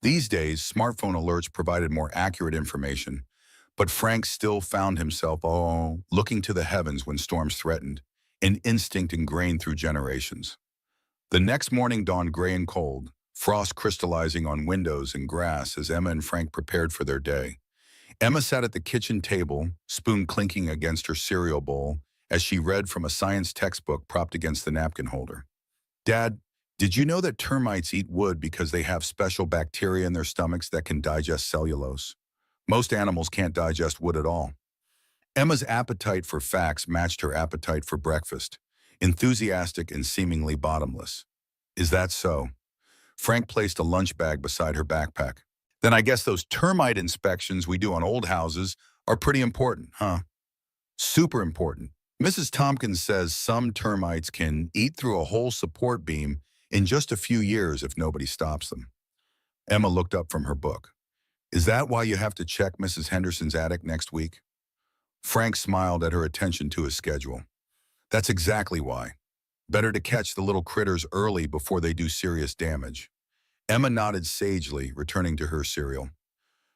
These days, smartphone alerts provided more accurate information, but Frank still found himself looking to the heavens when storms threatened, an instinct ingrained through generations. The next morning dawned gray and cold, frost crystallizing on windows and grass as Emma and Frank prepared for their day. Emma sat at the kitchen table, spoon clinking against her cereal bowl, as she read from a science textbook propped against the napkin holder. "Dad, did you know that termites eat wood because they have special bacteria in their stomachs that can digest cellulose? Most animals can't digest wood at all." Emma's appetite for facts matched her appetite for breakfast, enthusiastic and seemingly bottomless. "Is that so?" Frank placed a lunch bag beside her backpack. "Then I guess those termite inspections we do on old houses are pretty important, huh?" "Super important. Mrs. Tompkins says some termites can eat through a whole support beam in just a few years if nobody stops them." Emma looked up from her book. "Is that why you have to check Mrs. Henderson's attic next week?" Frank smiled at her attention to his schedule. "That's exactly why. Better to catch the little critters early before they do serious damage." Emma nodded sagely, returning to her cereal.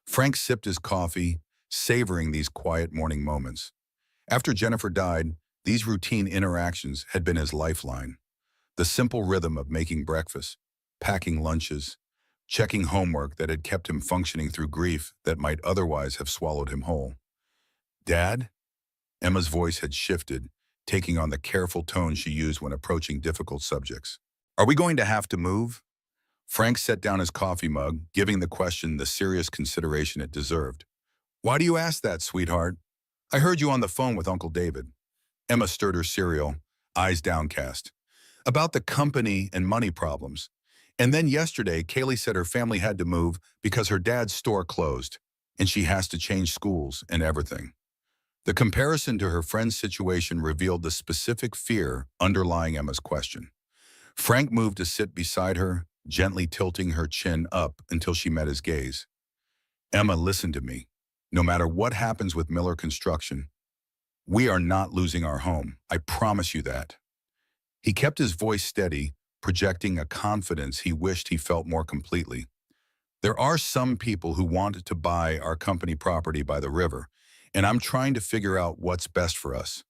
Frank sipped his coffee, savoring these quiet morning moments. After Jennifer died, these routine interactions had been his lifeline. The simple rhythm of making breakfast, packing lunches, checking homework that had kept him functioning through grief that might otherwise have swallowed him whole. "Dad?" Emma's voice had shifted, taking on the careful tone she used when approaching difficult subjects. "Are we going to have to move?" Frank set down his coffee mug, giving the question the serious consideration it deserved. "Why do you ask that, sweetheart? I heard you on the phone with Uncle David." Emma stirred her cereal, eyes downcast. "About the company and money problems. And then yesterday, Kaylee said her family had to move because her dad's store closed, and she has to change schools and everything." The comparison to her friend's situation revealed the specific fear underlying Emma's question. Frank moved to sit beside her, gently tilting her chin up until she met his gaze. "Emma, listen to me. No matter what happens with Miller Construction, we are not losing our home. I promise you that." He kept his voice steady, projecting a confidence he wished he felt more completely. There are some people who want to buy our company property by the river, and I'm trying to figure out what's best for us.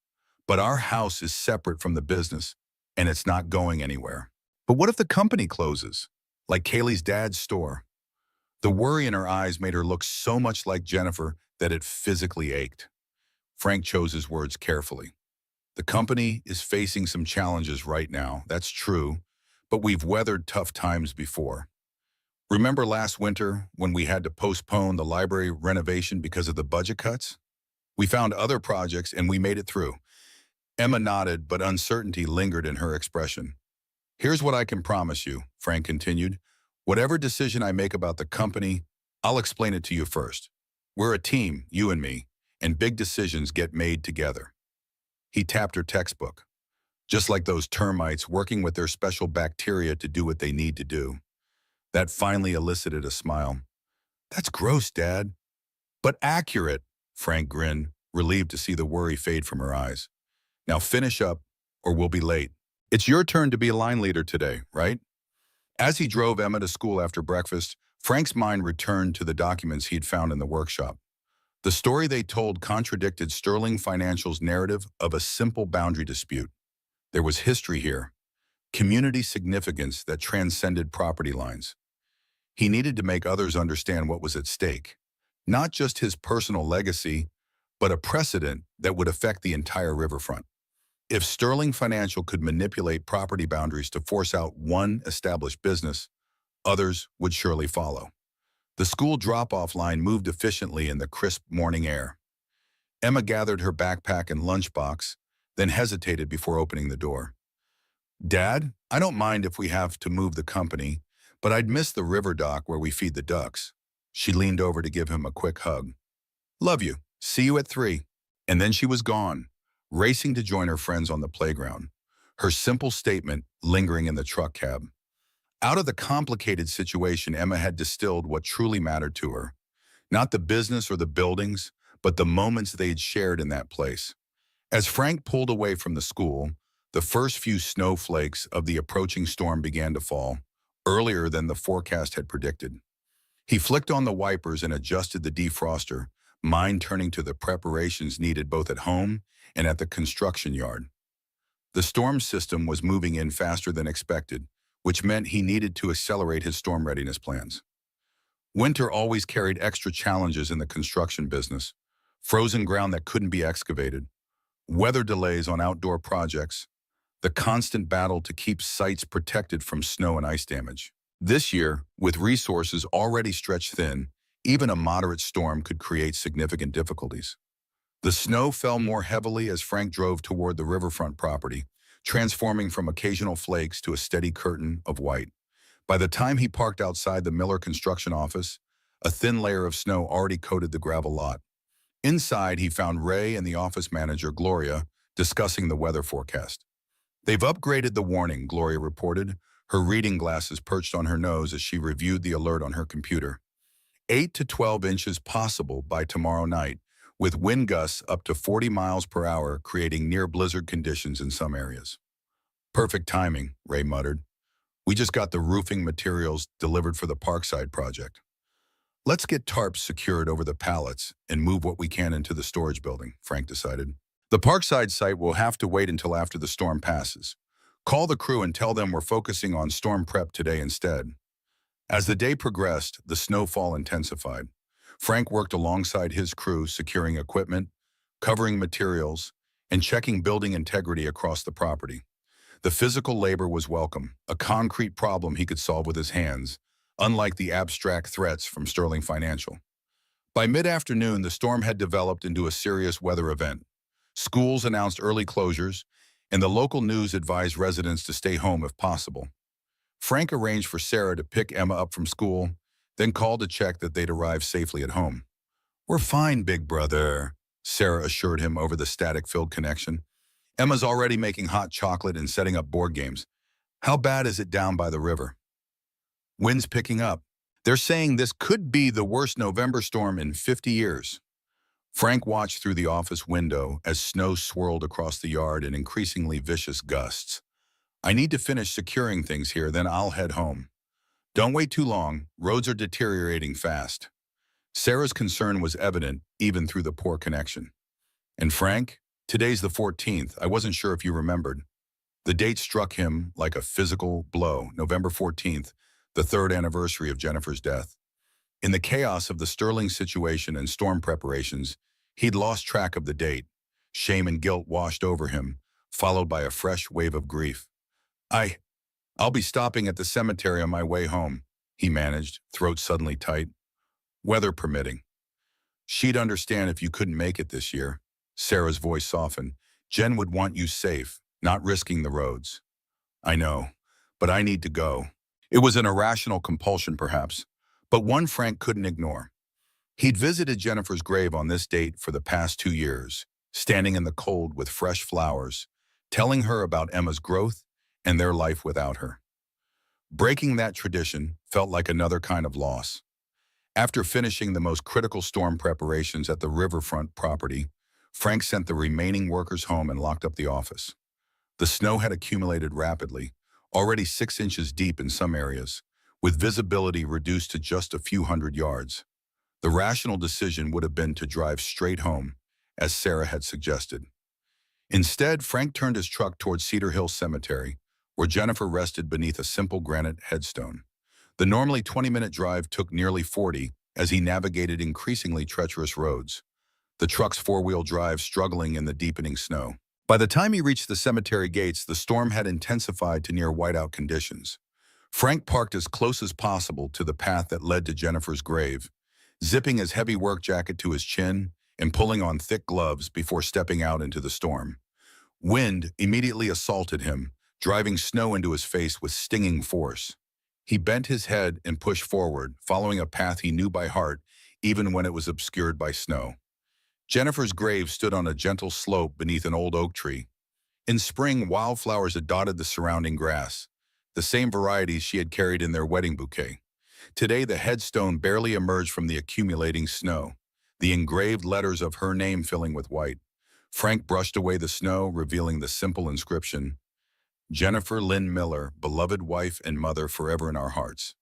But our house is separate from the business, and it's not going anywhere. But what if the company closes? Like Kaylee's dad's store. The worry in her eyes made her look so much like Jennifer that it physically ached. Frank chose his words carefully. The company is facing some challenges right now, that's true, but we've weathered tough times before. Remember last winter when we had to postpone the library renovation because of the budget cuts? We found other projects and we made it through. Emma nodded, but uncertainty lingered in her expression. Here's what I can promise you, Frank continued. Whatever decision I make about the company, I'll explain it to you first. We're a team, you and me, and big decisions get made together. He tapped her textbook. Just like those termites working with their special bacteria to do what they need to do. That finally elicited a smile. That's gross, Dad. But accurate, Frank grinned, relieved to see the worry fade from her eyes. Now finish up, or we'll be late. It's your turn to be a line leader today, right? As he drove Emma to school after breakfast, Frank's mind returned to the documents he'd found in the workshop. The story they told contradicted Sterling Financial's narrative of a simple boundary dispute. There was history here, community significance that transcended property lines. He needed to make others understand what was at stake, not just his personal legacy, but a precedent that would affect the entire riverfront. If Sterling Financial could manipulate property boundaries to force out one established business, others would surely follow. The school drop-off line moved efficiently in the crisp morning air. Emma gathered her backpack and lunchbox, then hesitated before opening the door. Dad, I don't mind if we have to move the company, but I'd miss the river dock where we feed the ducks. She leaned over to give him a quick hug. Love you. See you at 3. And then she was gone, racing to join her friends on the playground, her simple statement lingering in the truck cab. Out of the complicated situation, Emma had distilled what truly mattered to her. Not the business or the buildings, but the moments they'd shared in that place. As Frank pulled away from the school, the first few snowflakes of the approaching storm began to fall, earlier than the forecast had predicted. He flicked on the wipers and adjusted the defroster, mind turning to the preparations needed both at home and at the construction yard. The storm system was moving in faster than expected, which meant he needed to accelerate his storm readiness plans. Winter always carried extra challenges in the construction business: frozen ground that couldn't be excavated, weather delays on outdoor projects, the constant battle to keep sites protected from snow and ice damage. This year, with resources already stretched thin, even a moderate storm could create significant difficulties. The snow fell more heavily as Frank drove toward the riverfront property, transforming from occasional flakes to a steady curtain of white. By the time he parked outside the Miller construction office, a thin layer of snow already coated the gravel lot. Inside, he found Ray and the office manager, Gloria, discussing the weather forecast. They've upgraded the warning, Gloria reported, her reading glasses perched on her nose as she reviewed the alert on her computer. 8 to 12 inches possible by tomorrow night, with wind gusts up to 40 miles per hour, creating near blizzard conditions in some areas. Perfect timing, Ray muttered. We just got the roofing materials delivered for the Parkside project. Let's get tarps secured over the pallets and move what we can into the storage building, Frank decided. The Parkside site will have to wait until after the storm passes. Call the crew and tell them we're focusing on storm prep today instead. As the day progressed, the snowfall intensified. Frank worked alongside his crew, securing equipment, covering materials, and checking building integrity across the property. The physical labor was welcome, a concrete problem he could solve with his hands, unlike the abstract threats from Sterling Financial. By mid-afternoon, the storm had developed into a serious weather event. Schools announced early closures, and the local news advised residents to stay home if possible. Frank arranged for Sarah to pick Emma up from school, then called to check that they'd arrived safely at home. We're fine, big brother, Sarah assured him over the static-filled connection. Emma's already making hot chocolate and setting up board games. How bad is it down by the river? Wind's picking up. They're saying this could be the worst November storm in 50 years. Frank watched through the office window as snow swirled across the yard in increasingly vicious gusts. I need to finish securing things here, then I'll head home. Don't wait too long, roads are deteriorating fast. Sarah's concern was evident even through the poor connection. And Frank, today's the 14th, I wasn't sure if you remembered. The date struck him like a physical blow, November 14th, the third anniversary of Jennifer's death. In the chaos of the Sterling situation and storm preparations, he'd lost track of the date. Shame and guilt washed over him, followed by a fresh wave of grief. I'll be stopping at the cemetery on my way home, he managed, throat suddenly tight. Weather permitting. She'd understand if you couldn't make it this year. Sarah's voice softened. Jen would want you safe, not risking the roads. I know, but I need to go. It was an irrational compulsion, perhaps, but one Frank couldn't ignore. He'd visited Jennifer's grave on this date for the past 2 years, standing in the cold with fresh flowers, telling her about Emma's growth and their life without her. Breaking that tradition felt like another kind of loss. After finishing the most critical storm preparations at the riverfront property, Frank sent the remaining workers home and locked up the office. The snow had accumulated rapidly, already 6 inches deep in some areas, with visibility reduced to just a few hundred yards. The rational decision would have been to drive straight home, as Sarah had suggested. Instead, Frank turned his truck towards Cedar Hill Cemetery, where Jennifer rested beneath a simple granite headstone. The normally 20-minute drive took nearly 40 as he navigated increasingly treacherous roads, the truck's four-wheel drive struggling in the deepening snow. By the time he reached the cemetery gates, the storm had intensified to near whiteout conditions. Frank parked as close as possible to the path that led to Jennifer's grave, zipping his heavy work jacket to his chin and pulling on thick gloves before stepping out into the storm. Wind immediately assaulted him, driving snow into his face with stinging force. He bent his head and pushed forward, following a path he knew by heart, even when it was obscured by snow. Jennifer's grave stood on a gentle slope beneath an old oak tree. In spring, wildflowers had dotted the surrounding grass, the same varieties she had carried in their wedding bouquet. Today, the headstone barely emerged from the accumulating snow, the engraved letters of her name filling with white. Frank brushed away the snow, revealing the simple inscription, Jennifer Lynn Miller, beloved wife and mother forever in our hearts.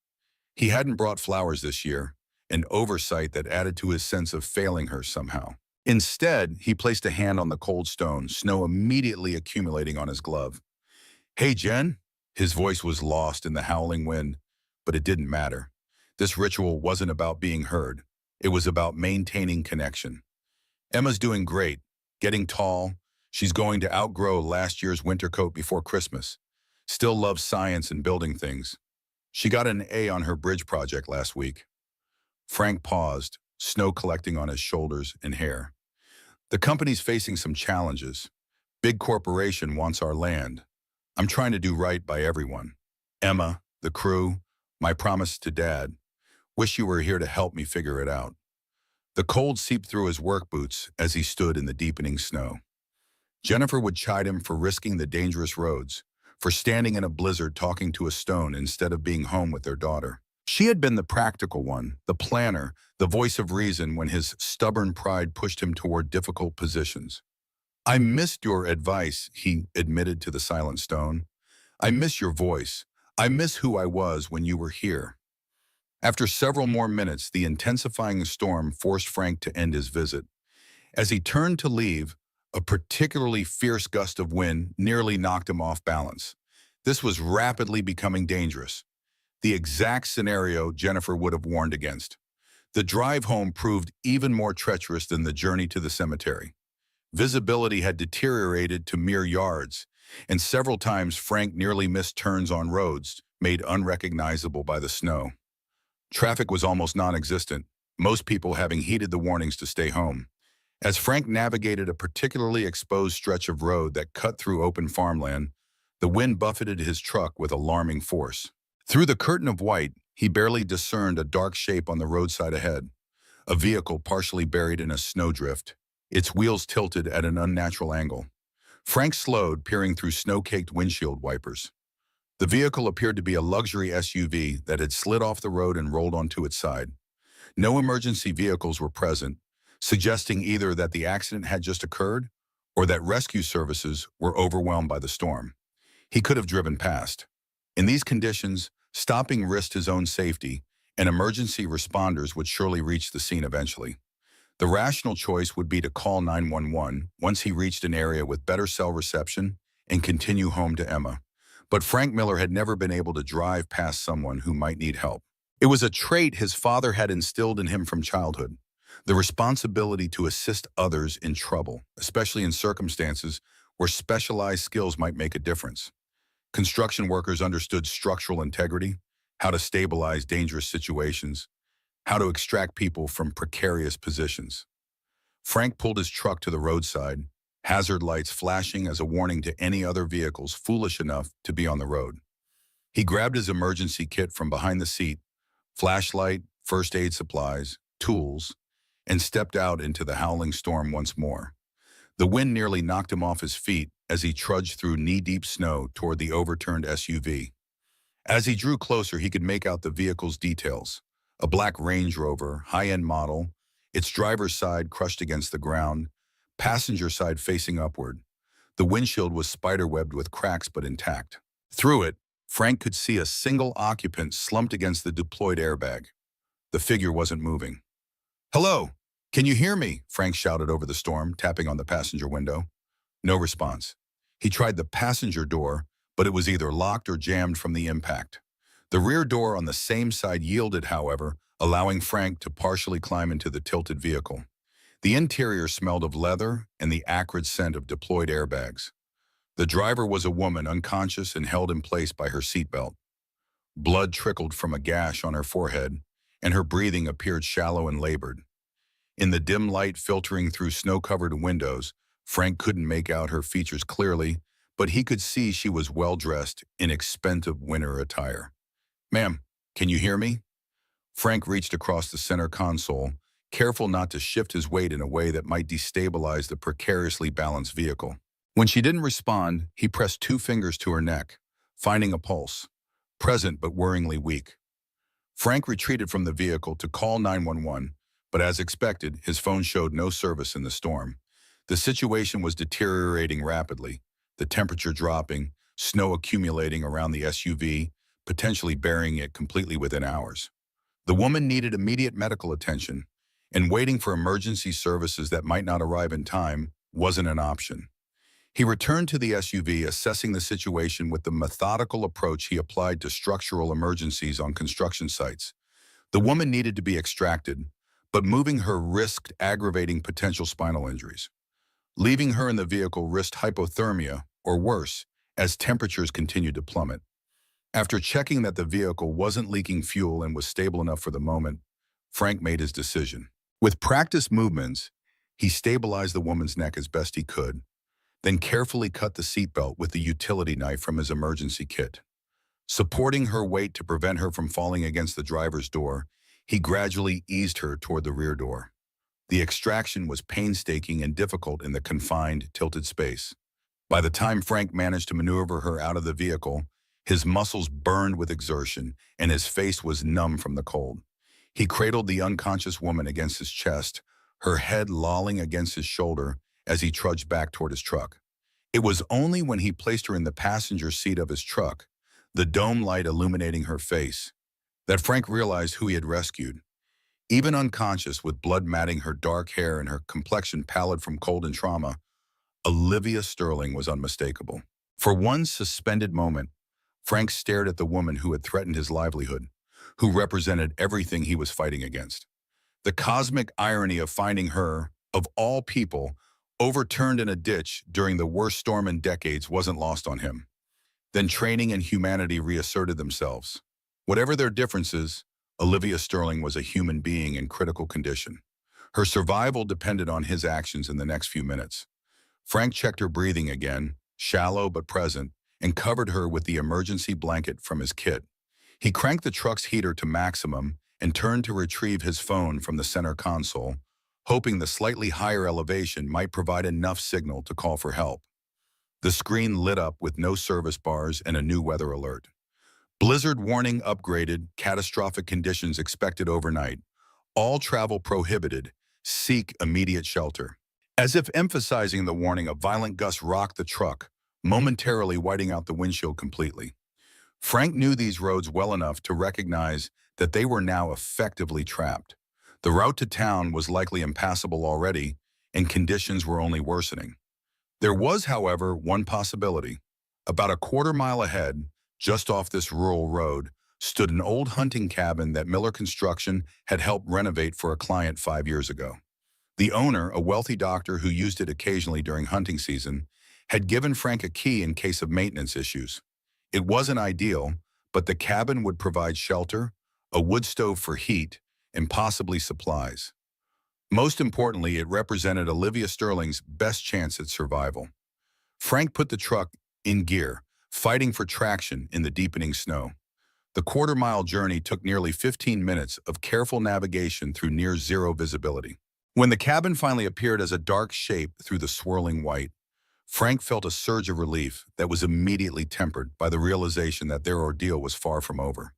He hadn't brought flowers this year, an oversight that added to his sense of failing her somehow. Instead, he placed a hand on the cold stone, snow immediately accumulating on his glove. Hey, Jen? His voice was lost in the howling wind, but it didn't matter. This ritual wasn't about being heard. It was about maintaining connection. Emma's doing great, getting tall. She's going to outgrow last year's winter coat before Christmas. Still loves science and building things. She got an A on her bridge project last week. Frank paused, snow collecting on his shoulders and hair. The company's facing some challenges. Big corporation wants our land. I'm trying to do right by everyone. Emma, the crew, my promise to Dad. Wish you were here to help me figure it out. The cold seeped through his work boots as he stood in the deepening snow. Jennifer would chide him for risking the dangerous roads, for standing in a blizzard talking to a stone instead of being home with their daughter. She had been the practical one, the planner, the voice of reason when his stubborn pride pushed him toward difficult positions. I missed your advice, he admitted to the silent stone. I miss your voice. I miss who I was when you were here. After several more minutes, the intensifying storm forced Frank to end his visit. As he turned to leave, a particularly fierce gust of wind nearly knocked him off balance. This was rapidly becoming dangerous, the exact scenario Jennifer would have warned against. The drive home proved even more treacherous than the journey to the cemetery. Visibility had deteriorated to mere yards, and several times Frank nearly missed turns on roads made unrecognizable by the snow. Traffic was almost non-existent, most people having heeded the warnings to stay home. As Frank navigated a particularly exposed stretch of road that cut through open farmland, the wind buffeted his truck with alarming force. Through the curtain of white, he barely discerned a dark shape on the roadside ahead, a vehicle partially buried in a snowdrift, its wheels tilted at an unnatural angle. Frank slowed, peering through snow-caked windshield wipers. The vehicle appeared to be a luxury SUV that had slid off the road and rolled onto its side. No emergency vehicles were present, suggesting either that the accident had just occurred or that rescue services were overwhelmed by the storm. He could have driven past. In these conditions, stopping risked his own safety, and emergency responders would surely reach the scene eventually. The rational choice would be to call 911 once he reached an area with better cell reception and continue home to Emma. But Frank Miller had never been able to drive past someone who might need help. It was a trait his father had instilled in him from childhood, the responsibility to assist others in trouble, especially in circumstances where specialized skills might make a difference. Construction workers understood structural integrity, how to stabilize dangerous situations, how to extract people from precarious positions. Frank pulled his truck to the roadside, hazard lights flashing as a warning to any other vehicles foolish enough to be on the road. He grabbed his emergency kit from behind the seat, flashlight, first aid supplies, tools, and stepped out into the howling storm once more. The wind nearly knocked him off his feet as he trudged through knee-deep snow toward the overturned SUV. As he drew closer, he could make out the vehicle's details. A black Range Rover, high-end model, its driver's side crushed against the ground, passenger side facing upward. The windshield was spiderwebbed with cracks but intact. Through it, Frank could see a single occupant slumped against the deployed airbag. The figure wasn't moving. "Hello, can you hear me?" Frank shouted over the storm, tapping on the passenger window. No response. He tried the passenger door, but it was either locked or jammed from the impact. The rear door on the same side yielded, however, allowing Frank to partially climb into the tilted vehicle. The interior smelled of leather and the acrid scent of deployed airbags. The driver was a woman, unconscious and held in place by her seatbelt. Blood trickled from a gash on her forehead, and her breathing appeared shallow and labored. In the dim light filtering through snow-covered windows, Frank couldn't make out her features clearly, but he could see she was well-dressed in expensive winter attire. "Ma'am, can you hear me?" Frank reached across the center console, careful not to shift his weight in a way that might destabilize the precariously balanced vehicle. When she didn't respond, he pressed 2 fingers to her neck, finding a pulse, present but worryingly weak. Frank retreated from the vehicle to call 911, but as expected, his phone showed no service in the storm. The situation was deteriorating rapidly, the temperature dropping, snow accumulating around the SUV, potentially burying it completely within hours. The woman needed immediate medical attention, and waiting for emergency services that might not arrive in time wasn't an option. He returned to the SUV, assessing the situation with the methodical approach he applied to structural emergencies on construction sites. The woman needed to be extracted, but moving her risked aggravating potential spinal injuries. Leaving her in the vehicle risked hypothermia, or worse, as temperatures continued to plummet. After checking that the vehicle wasn't leaking fuel and was stable enough for the moment, Frank made his decision. With practiced movements, he stabilized the woman's neck as best he could, then carefully cut the seatbelt with the utility knife from his emergency kit. Supporting her weight to prevent her from falling against the driver's door, he gradually eased her toward the rear door. The extraction was painstaking and difficult in the confined, tilted space. By the time Frank managed to maneuver her out of the vehicle, his muscles burned with exertion and his face was numb from the cold. He cradled the unconscious woman against his chest, her head lolling against his shoulder as he trudged back toward his truck. It was only when he placed her in the passenger seat of his truck, the dome light illuminating her face, that Frank realized who he had rescued. Even unconscious, with blood matting her dark hair and her complexion pallid from cold and trauma, Olivia Sterling was unmistakable. For one suspended moment, Frank stared at the woman who had threatened his livelihood, who represented everything he was fighting against. The cosmic irony of finding her, of all people, overturned in a ditch during the worst storm in decades wasn't lost on him. Then training and humanity reasserted themselves. Whatever their differences, Olivia Sterling was a human being in critical condition. Her survival depended on his actions in the next few minutes. Frank checked her breathing again, shallow but present, and covered her with the emergency blanket from his kit. He cranked the truck's heater to maximum and turned to retrieve his phone from the center console, hoping the slightly higher elevation might provide enough signal to call for help. The screen lit up with no service bars and a new weather alert. Blizzard warning upgraded, catastrophic conditions expected overnight. All travel prohibited. Seek immediate shelter. As if emphasizing the warning, a violent gust rocked the truck, momentarily whiting out the windshield completely. Frank knew these roads well enough to recognize that they were now effectively trapped. The route to town was likely impassable already, and conditions were only worsening. There was, however, one possibility. About a quarter mile ahead, just off this rural road, stood an old hunting cabin that Miller Construction had helped renovate for a client 5 years ago. The owner, a wealthy doctor who used it occasionally during hunting season, had given Frank a key in case of maintenance issues. It wasn't ideal, but the cabin would provide shelter, a wood stove for heat, and possibly supplies. Most importantly, it represented Olivia Sterling's best chance at survival. Frank put the truck in gear, fighting for traction in the deepening snow. The quarter-mile journey took nearly 15 minutes of careful navigation through near-zero visibility. When the cabin finally appeared as a dark shape through the swirling white, Frank felt a surge of relief that was immediately tempered by the realization that their ordeal was far from over.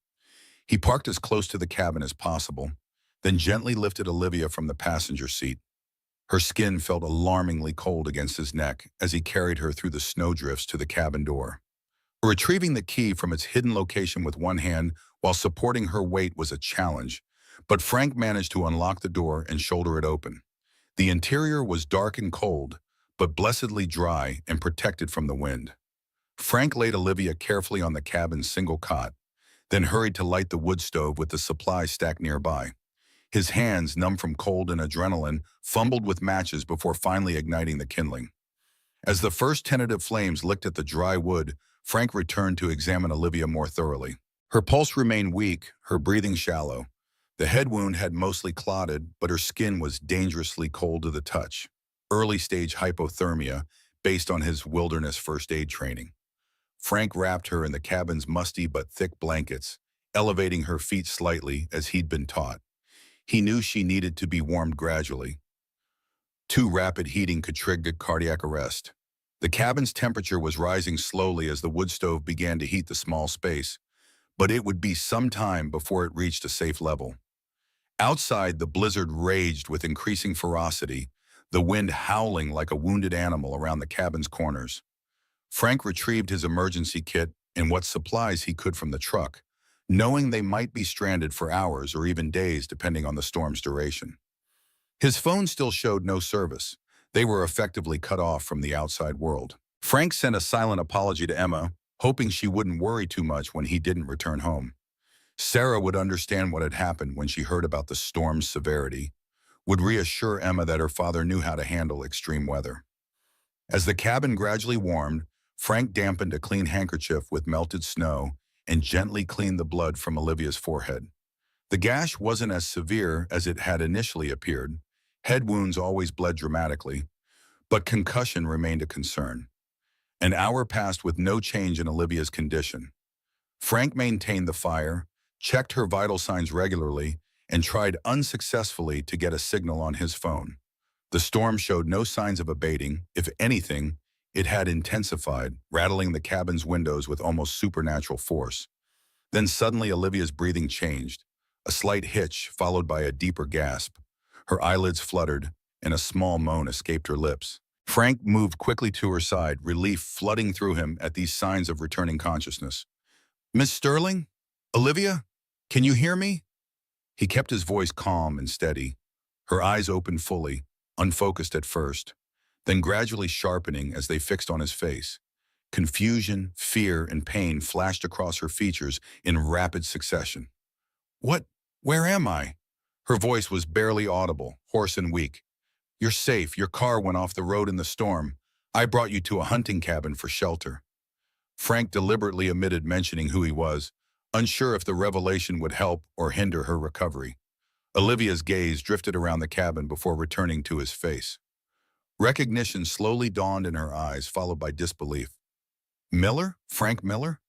He parked as close to the cabin as possible, then gently lifted Olivia from the passenger seat. Her skin felt alarmingly cold against his neck as he carried her through the snowdrifts to the cabin door. Retrieving the key from its hidden location with one hand while supporting her weight was a challenge, but Frank managed to unlock the door and shoulder it open. The interior was dark and cold, but blessedly dry and protected from the wind. Frank laid Olivia carefully on the cabin's single cot, then hurried to light the wood stove with the supplies stacked nearby. His hands, numb from cold and adrenaline, fumbled with matches before finally igniting the kindling. As the first tentative flames licked at the dry wood, Frank returned to examine Olivia more thoroughly. Her pulse remained weak, her breathing shallow. The head wound had mostly clotted, but her skin was dangerously cold to the touch. Early-stage hypothermia, based on his wilderness first aid training. Frank wrapped her in the cabin's musty but thick blankets, elevating her feet slightly as he'd been taught. He knew she needed to be warmed gradually. Too rapid heating could trigger cardiac arrest. The cabin's temperature was rising slowly as the wood stove began to heat the small space, but it would be some time before it reached a safe level. Outside, the blizzard raged with increasing ferocity, the wind howling like a wounded animal around the cabin's corners. Frank retrieved his emergency kit and what supplies he could from the truck, knowing they might be stranded for hours or even days depending on the storm's duration. His phone still showed no service. They were effectively cut off from the outside world. Frank sent a silent apology to Emma, hoping she wouldn't worry too much when he didn't return home. Sarah would understand what had happened when she heard about the storm's severity, would reassure Emma that her father knew how to handle extreme weather. As the cabin gradually warmed, Frank dampened a clean handkerchief with melted snow and gently cleaned the blood from Olivia's forehead. The gash wasn't as severe as it had initially appeared. Head wounds always bled dramatically, but concussion remained a concern. An hour passed with no change in Olivia's condition. Frank maintained the fire, checked her vital signs regularly, and tried unsuccessfully to get a signal on his phone. The storm showed no signs of abating. If anything, it had intensified, rattling the cabin's windows with almost supernatural force. Then suddenly Olivia's breathing changed, a slight hitch followed by a deeper gasp. Her eyelids fluttered, and a small moan escaped her lips. Frank moved quickly to her side, relief flooding through him at these signs of returning consciousness. "Miss Sterling? Olivia? Can you hear me?" He kept his voice calm and steady, her eyes open fully, unfocused at first, then gradually sharpening as they fixed on his face. Confusion, fear, and pain flashed across her features in rapid succession. Where am I?" Her voice was barely audible, hoarse and weak. "You're safe. Your car went off the road in the storm. I brought you to a hunting cabin for shelter." Frank deliberately omitted mentioning who he was, unsure if the revelation would help or hinder her recovery. Olivia's gaze drifted around the cabin before returning to his face. Recognition slowly dawned in her eyes, followed by disbelief. "Miller? Frank Miller?"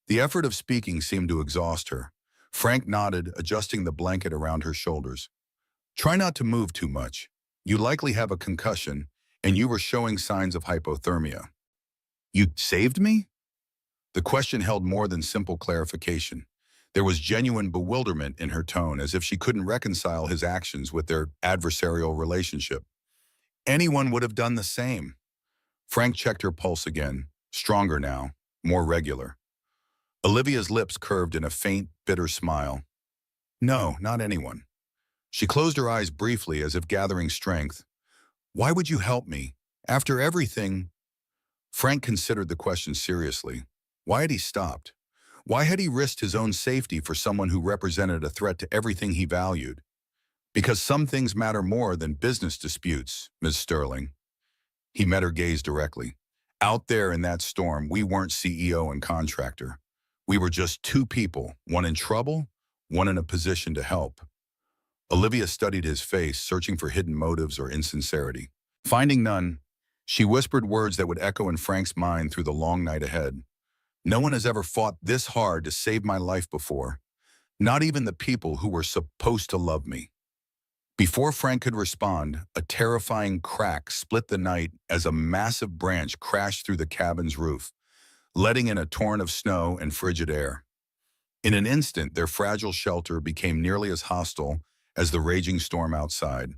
The effort of speaking seemed to exhaust her. Frank nodded, adjusting the blanket around her shoulders. "Try not to move too much. You likely have a concussion, and you were showing signs of hypothermia." "You saved me?" The question held more than simple clarification. There was genuine bewilderment in her tone, as if she couldn't reconcile his actions with their adversarial relationship. "Anyone would have done the same." Frank checked her pulse again, stronger now, more regular. Olivia's lips curved in a faint, bitter smile. No, not anyone. She closed her eyes briefly as if gathering strength. Why would you help me? After everything? Frank considered the question seriously. Why had he stopped? Why had he risked his own safety for someone who represented a threat to everything he valued? Because some things matter more than business disputes, Ms. Sterling. He met her gaze directly. Out there in that storm, we weren't CEO and contractor. We were just two people, one in trouble, one in a position to help. Olivia studied his face, searching for hidden motives or insincerity. Finding none, she whispered words that would echo in Frank's mind through the long night ahead. No one has ever fought this hard to save my life before. Not even the people who were supposed to love me. Before Frank could respond, a terrifying crack split the night as a massive branch crashed through the cabin's roof, letting in a torrent of snow and frigid air. In an instant, their fragile shelter became nearly as hostile as the raging storm outside.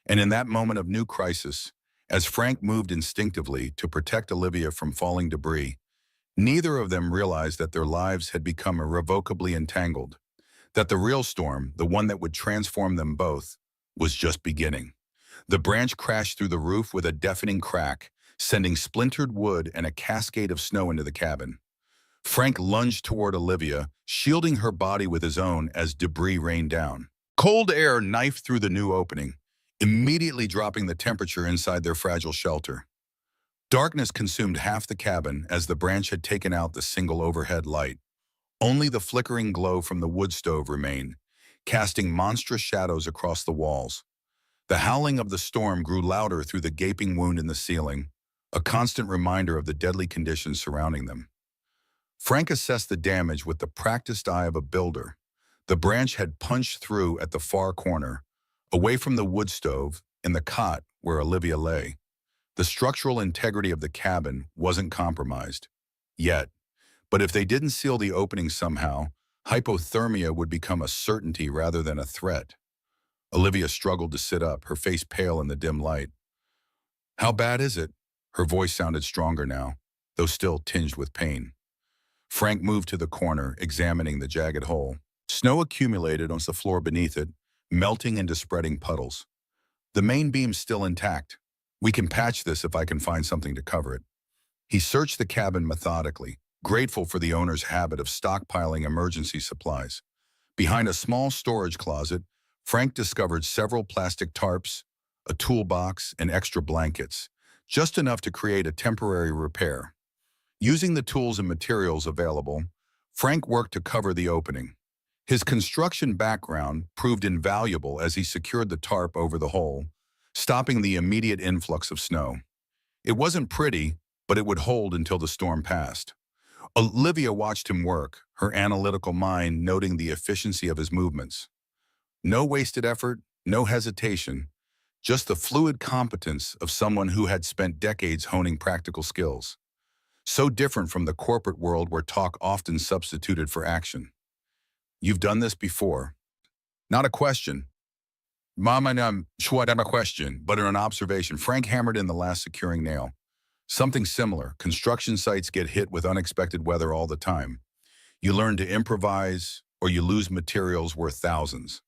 And in that moment of new crisis, as Frank moved instinctively to protect Olivia from falling debris, neither of them realized that their lives had become irrevocably entangled, that the real storm, the one that would transform them both, was just beginning. The branch crashed through the roof with a deafening crack, sending splintered wood and a cascade of snow into the cabin. Frank lunged toward Olivia, shielding her body with his own as debris rained down. Cold air knifed through the new opening, immediately dropping the temperature inside their fragile shelter. Darkness consumed half the cabin as the branch had taken out the single overhead light. Only the flickering glow from the wood stove remained, casting monstrous shadows across the walls. The howling of the storm grew louder through the gaping wound in the ceiling, a constant reminder of the deadly conditions surrounding them. Frank assessed the damage with the practiced eye of a builder. The branch had punched through at the far corner, away from the wood stove, in the cot where Olivia lay. The structural integrity of the cabin wasn't compromised, yet. But if they didn't seal the opening somehow, hypothermia would become a certainty rather than a threat. Olivia struggled to sit up, her face pale in the dim light. How bad is it? Her voice sounded stronger now, though still tinged with pain. Frank moved to the corner, examining the jagged hole. Snow accumulated on the floor beneath it, melting into spreading puddles. The main beam's still intact. We can patch this if I can find something to cover it. He searched the cabin methodically, grateful for the owner's habit of stockpiling emergency supplies. Behind a small storage closet, Frank discovered several plastic tarps, a toolbox, and extra blankets, just enough to create a temporary repair. Using the tools and materials available, Frank worked to cover the opening. His construction background proved invaluable as he secured the tarp over the hole, stopping the immediate influx of snow. It wasn't pretty, but it would hold until the storm passed. Olivia watched him work, her analytical mind noting the efficiency of his movements. No wasted effort, no hesitation, just the fluid competence of someone who had spent decades honing practical skills. So different from the corporate world where talk often substituted for action. You've done this before. Not a question. Mama, not a question, but an observation. Frank hammered in the last securing nail. Something similar. Construction sites get hit with unexpected weather all the time. You learn to improvise, or you lose materials worth thousands.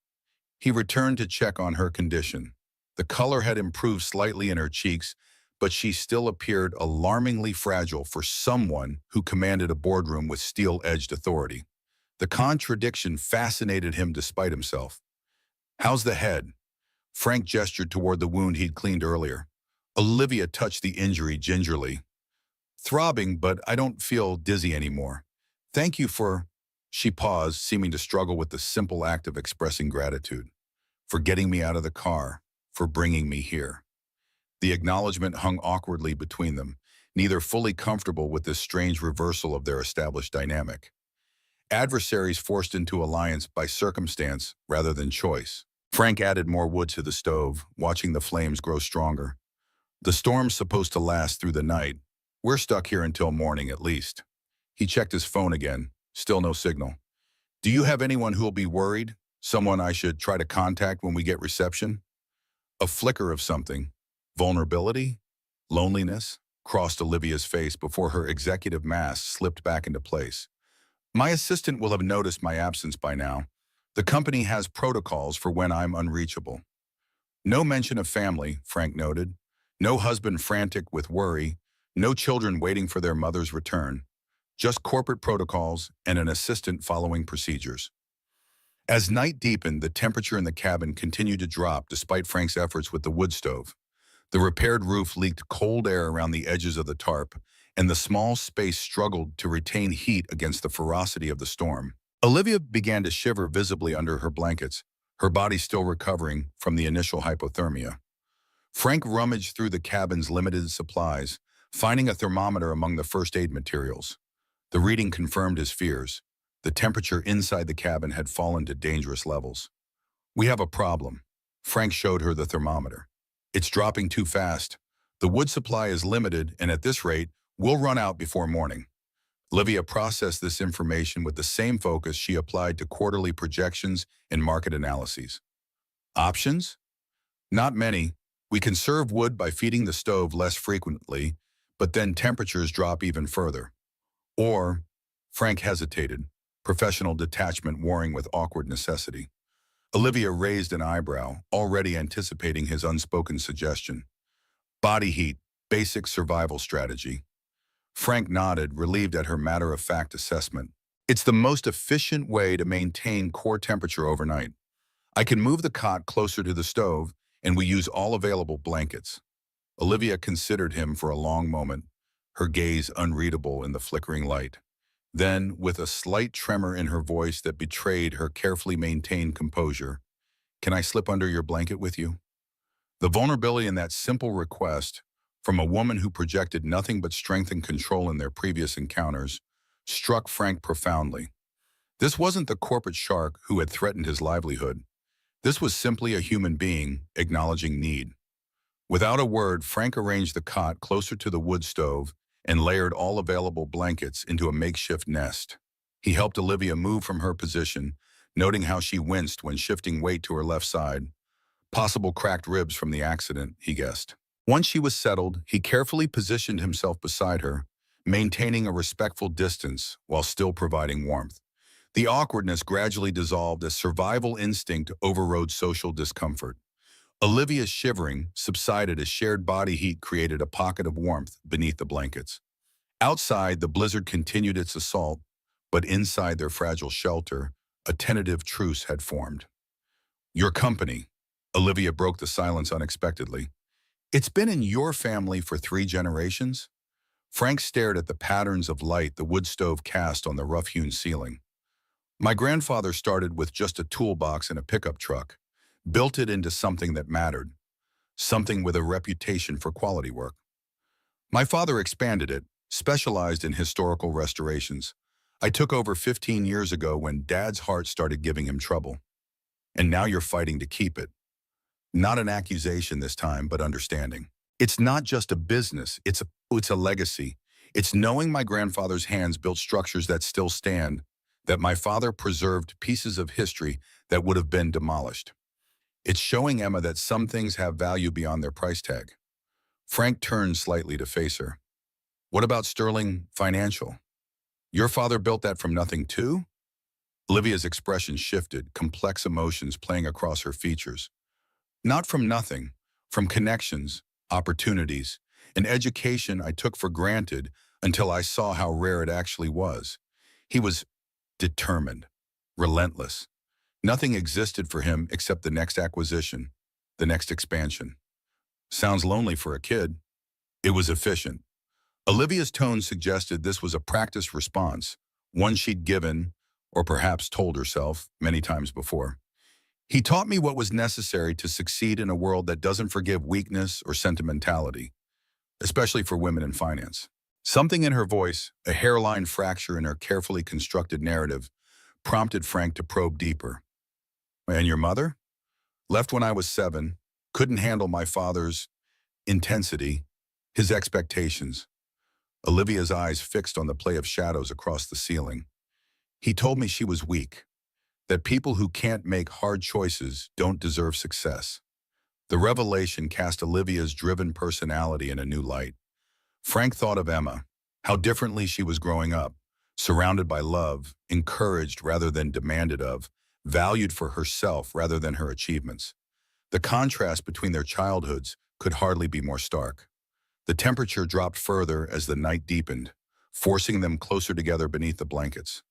He returned to check on her condition. The color had improved slightly in her cheeks, but she still appeared alarmingly fragile for someone who commanded a boardroom with steel-edged authority. The contradiction fascinated him despite himself. How's the head? Frank gestured toward the wound he'd cleaned earlier. Olivia touched the injury gingerly. Throbbing, but I don't feel dizzy anymore. Thank you for... She paused, seeming to struggle with the simple act of expressing gratitude. For getting me out of the car, for bringing me here. The acknowledgement hung awkwardly between them, neither fully comfortable with this strange reversal of their established dynamic. Adversaries forced into alliance by circumstance rather than choice. Frank added more wood to the stove, watching the flames grow stronger. The storm's supposed to last through the night. We're stuck here until morning at least. He checked his phone again. Still no signal. Do you have anyone who'll be worried? Someone I should try to contact when we get reception? A flicker of something. Vulnerability? Loneliness? crossed Olivia's face before her executive mask slipped back into place. My assistant will have noticed my absence by now. The company has protocols for when I'm unreachable. No mention of family, Frank noted. No husband frantic with worry. No children waiting for their mother's return. Just corporate protocols and an assistant following procedures. As night deepened, the temperature in the cabin continued to drop despite Frank's efforts with the wood stove. The repaired roof leaked cold air around the edges of the tarp, and the small space struggled to retain heat against the ferocity of the storm. Olivia began to shiver visibly under her blankets, her body still recovering from the initial hypothermia. Frank rummaged through the cabin's limited supplies, finding a thermometer among the first aid materials. The reading confirmed his fears. The temperature inside the cabin had fallen to dangerous levels. "We have a problem." Frank showed her the thermometer. "It's dropping too fast. The wood supply is limited, and at this rate, we'll run out before morning." Olivia processed this information with the same focus she applied to quarterly projections and market analyses. Options? Not many. We conserve wood by feeding the stove less frequently, but then temperatures drop even further. Or, Frank hesitated, professional detachment warring with awkward necessity. Olivia raised an eyebrow, already anticipating his unspoken suggestion. Body heat, basic survival strategy. Frank nodded, relieved at her matter-of-fact assessment. "It's the most efficient way to maintain core temperature overnight. I can move the cot closer to the stove, and we use all available blankets." Olivia considered him for a long moment, her gaze unreadable in the flickering light. Then, with a slight tremor in her voice that betrayed her carefully maintained composure, "Can I slip under your blanket with you?" The vulnerability in that simple request, from a woman who projected nothing but strength and control in their previous encounters, struck Frank profoundly. This wasn't the corporate shark who had threatened his livelihood. This was simply a human being acknowledging need. Without a word, Frank arranged the cot closer to the wood stove and layered all available blankets into a makeshift nest. He helped Olivia move from her position, noting how she winced when shifting weight to her left side. Possible cracked ribs from the accident, he guessed. Once she was settled, he carefully positioned himself beside her, maintaining a respectful distance while still providing warmth. The awkwardness gradually dissolved as survival instinct overrode social discomfort. Olivia's shivering subsided as shared body heat created a pocket of warmth beneath the blankets. Outside, the blizzard continued its assault, but inside their fragile shelter, a tentative truce had formed. "Your company." Olivia broke the silence unexpectedly. "It's been in your family for 3 generations?" Frank stared at the patterns of light the wood stove cast on the rough-hewn ceiling. "My grandfather started with just a toolbox and a pickup truck, built it into something that mattered, something with a reputation for quality work. My father expanded it, specialized in historical restorations. I took over 15 years ago when Dad's heart started giving him trouble. And now you're fighting to keep it." Not an accusation this time, but understanding. "It's not just a business, it's a legacy. It's knowing my grandfather's hands built structures that still stand, that my father preserved pieces of history that would have been demolished. It's showing Emma that some things have value beyond their price tag." Frank turned slightly to face her. "What about Sterling Financial? Your father built that from nothing too?" Olivia's expression shifted, complex emotions playing across her features. "Not from nothing, from connections, opportunities, an education I took for granted until I saw how rare it actually was. He was determined, relentless. Nothing existed for him except the next acquisition, the next expansion. Sounds lonely for a kid." It was efficient. Olivia's tone suggested this was a practiced response, one she'd given, or perhaps told herself, many times before. "He taught me what was necessary to succeed in a world that doesn't forgive weakness or sentimentality, especially for women in finance." Something in her voice, a hairline fracture in her carefully constructed narrative, prompted Frank to probe deeper. "And your mother?" "Left when I was 7, couldn't handle my father's intensity, his expectations." Olivia's eyes fixed on the play of shadows across the ceiling. "He told me she was weak, that people who can't make hard choices don't deserve success." The revelation cast Olivia's driven personality in a new light. Frank thought of Emma, how differently she was growing up, surrounded by love, encouraged rather than demanded of, valued for herself rather than her achievements. The contrast between their childhoods could hardly be more stark. The temperature dropped further as the night deepened, forcing them closer together beneath the blankets.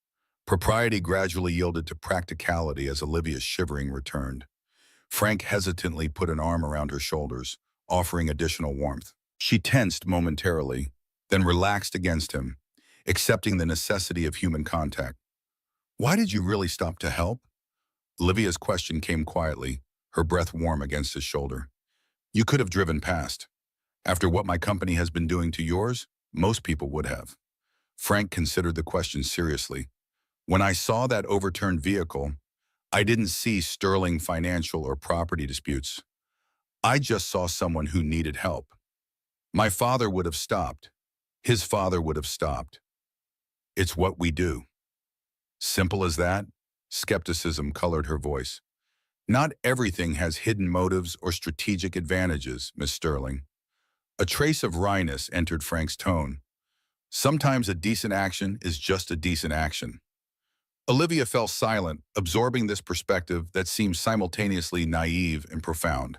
Propriety gradually yielded to practicality as Olivia's shivering returned. Frank hesitantly put an arm around her shoulders, offering additional warmth. She tensed momentarily, then relaxed against him, accepting the necessity of human contact. "Why did you really stop to help?" Olivia's question came quietly, her breath warm against his shoulder. "You could have driven past. After what my company has been doing to yours, most people would have." Frank considered the question seriously. "When I saw that overturned vehicle, I didn't see sterling financial or property disputes. I just saw someone who needed help. My father would have stopped. His father would have stopped. It's what we do." Simple as that? Skepticism colored her voice. "Not everything has hidden motives or strategic advantages, Miss Sterling." A trace of wryness entered Frank's tone. "Sometimes a decent action is just a decent action." Olivia fell silent, absorbing this perspective that seemed simultaneously naive and profound.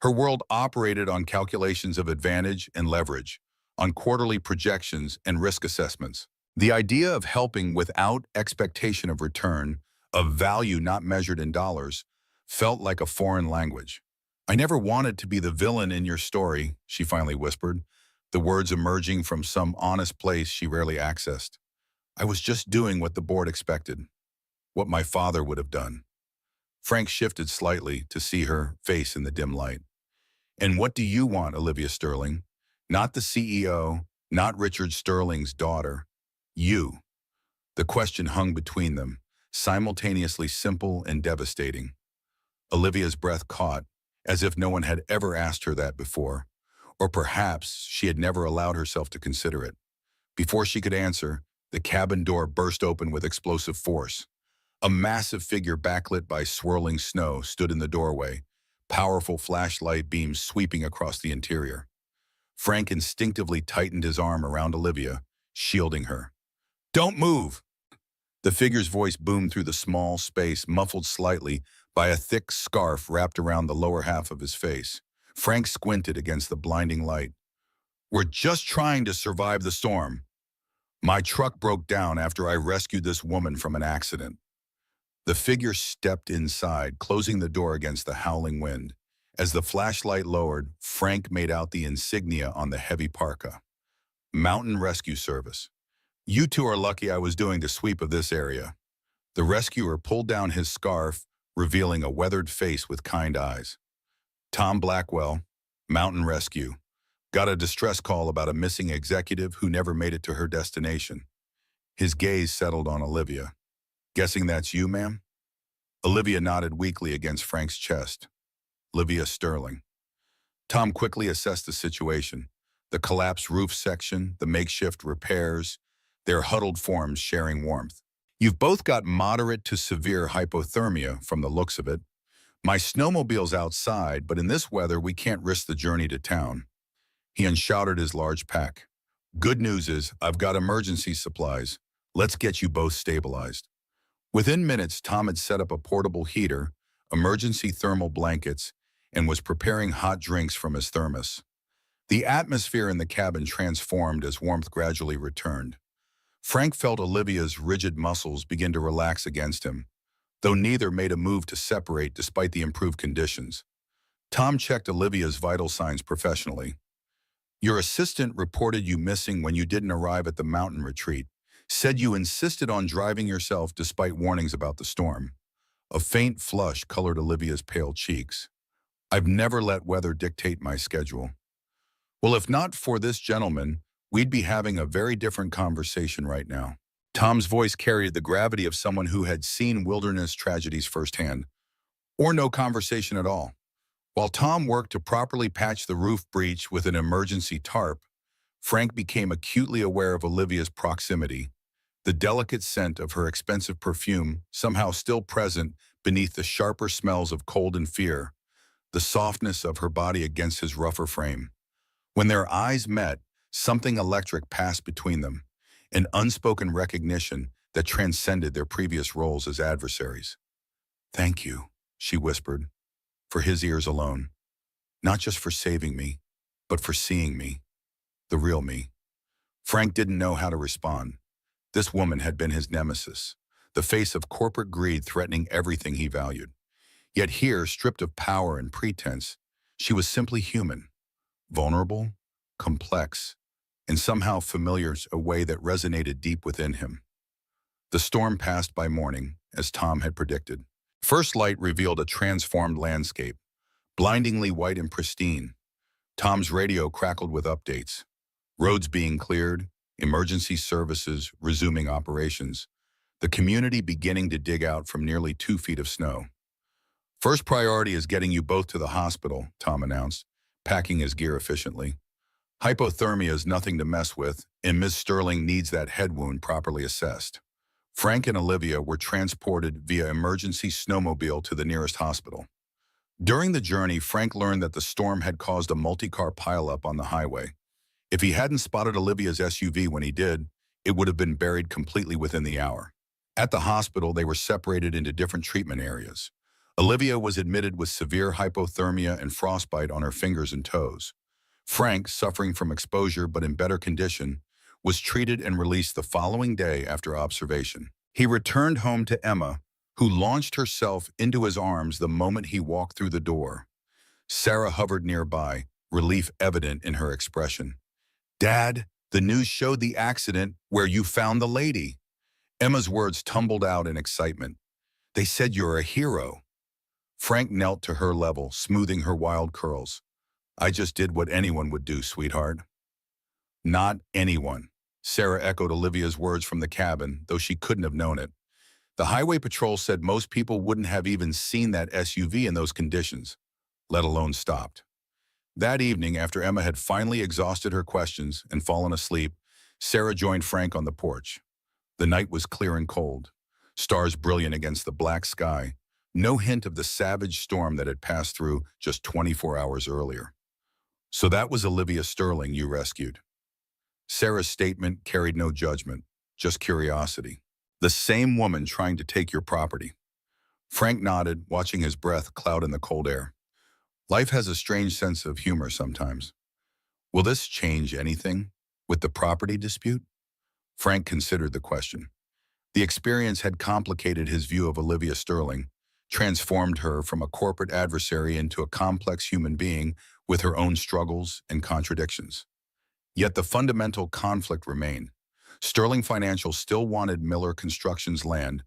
Her world operated on calculations of advantage and leverage, on quarterly projections and risk assessments. The idea of helping without expectation of return, of value not measured in dollars, felt like a foreign language. "I never wanted to be the villain in your story," she finally whispered, the words emerging from some honest place she rarely accessed. "I was just doing what the board expected, what my father would have done." Frank shifted slightly to see her face in the dim light. "And what do you want, Olivia Sterling? Not the CEO, not Richard Sterling's daughter. You." The question hung between them, simultaneously simple and devastating. Olivia's breath caught, as if no one had ever asked her that before, or perhaps she had never allowed herself to consider it. Before she could answer, the cabin door burst open with explosive force. A massive figure backlit by swirling snow stood in the doorway, powerful flashlight beams sweeping across the interior. Frank instinctively tightened his arm around Olivia, shielding her. "Don't move!" The figure's voice boomed through the small space, muffled slightly by a thick scarf wrapped around the lower half of his face. Frank squinted against the blinding light. "We're just trying to survive the storm. My truck broke down after I rescued this woman from an accident." The figure stepped inside, closing the door against the howling wind. As the flashlight lowered, Frank made out the insignia on the heavy parka. "Mountain Rescue Service. You two are lucky I was doing the sweep of this area." The rescuer pulled down his scarf, revealing a weathered face with kind eyes. "Tom Blackwell, Mountain Rescue. Got a distress call about a missing executive who never made it to her destination." His gaze settled on Olivia. "Guessing that's you, ma'am?" Olivia nodded weakly against Frank's chest. "Olivia Sterling." Tom quickly assessed the situation. The collapsed roof section, the makeshift repairs, their huddled forms sharing warmth. "You've both got moderate to severe hypothermia from the looks of it. My snowmobile's outside, but in this weather we can't risk the journey to town." He unshouted his large pack. "Good news is I've got emergency supplies. Let's get you both stabilized." Within minutes, Tom had set up a portable heater, emergency thermal blankets, and was preparing hot drinks from his thermos. The atmosphere in the cabin transformed as warmth gradually returned. Frank felt Olivia's rigid muscles begin to relax against him, though neither made a move to separate despite the improved conditions. Tom checked Olivia's vital signs professionally. "Your assistant reported you missing when you didn't arrive at the mountain retreat. Said you insisted on driving yourself despite warnings about the storm." A faint flush colored Olivia's pale cheeks. "I've never let weather dictate my schedule." "Well, if not for this gentleman, we'd be having a very different conversation right now." Tom's voice carried the gravity of someone who had seen wilderness tragedies firsthand. "Or no conversation at all." While Tom worked to properly patch the roof breach with an emergency tarp, Frank became acutely aware of Olivia's proximity, the delicate scent of her expensive perfume somehow still present beneath the sharper smells of cold and fear, the softness of her body against his rougher frame. When their eyes met, Something electric passed between them, an unspoken recognition that transcended their previous roles as adversaries. "Thank you," she whispered, for his ears alone. "Not just for saving me, but for seeing me, the real me." Frank didn't know how to respond. This woman had been his nemesis, the face of corporate greed threatening everything he valued. Yet here, stripped of power and pretense, she was simply human, vulnerable, complex, and somehow familiar in a way that resonated deep within him. The storm passed by morning, as Tom had predicted. First light revealed a transformed landscape, blindingly white and pristine. Tom's radio crackled with updates. Roads being cleared, emergency services resuming operations, the community beginning to dig out from nearly 2 feet of snow. "First priority is getting you both to the hospital," Tom announced, packing his gear efficiently. "Hypothermia is nothing to mess with, and Ms. Sterling needs that head wound properly assessed." Frank and Olivia were transported via emergency snowmobile to the nearest hospital. During the journey, Frank learned that the storm had caused a multi-car pileup on the highway. If he hadn't spotted Olivia's SUV when he did, it would have been buried completely within the hour. At the hospital, they were separated into different treatment areas. Olivia was admitted with severe hypothermia and frostbite on her fingers and toes. Frank, suffering from exposure but in better condition, was treated and released the following day after observation. He returned home to Emma, who launched herself into his arms the moment he walked through the door. Sarah hovered nearby, relief evident in her expression. "Dad, the news showed the accident where you found the lady." Emma's words tumbled out in excitement. "They said you're a hero." Frank knelt to her level, smoothing her wild curls. "I just did what anyone would do, sweetheart." "Not anyone," Sarah echoed Olivia's words from the cabin, though she couldn't have known it. "The highway patrol said most people wouldn't have even seen that SUV in those conditions, let alone stopped." That evening, after Emma had finally exhausted her questions and fallen asleep, Sarah joined Frank on the porch. The night was clear and cold, stars brilliant against the black sky, no hint of the savage storm that had passed through just 24 hours earlier. "So that was Olivia Sterling you rescued?" Sarah's statement carried no judgment, just curiosity. "The same woman trying to take your property." Frank nodded, watching his breath cloud in the cold air. Life has a strange sense of humor sometimes. "Will this change anything with the property dispute?" Frank considered the question. The experience had complicated his view of Olivia Sterling, transformed her from a corporate adversary into a complex human being with her own struggles and contradictions. Yet the fundamental conflict remained. Sterling Financial still wanted Miller Construction's land,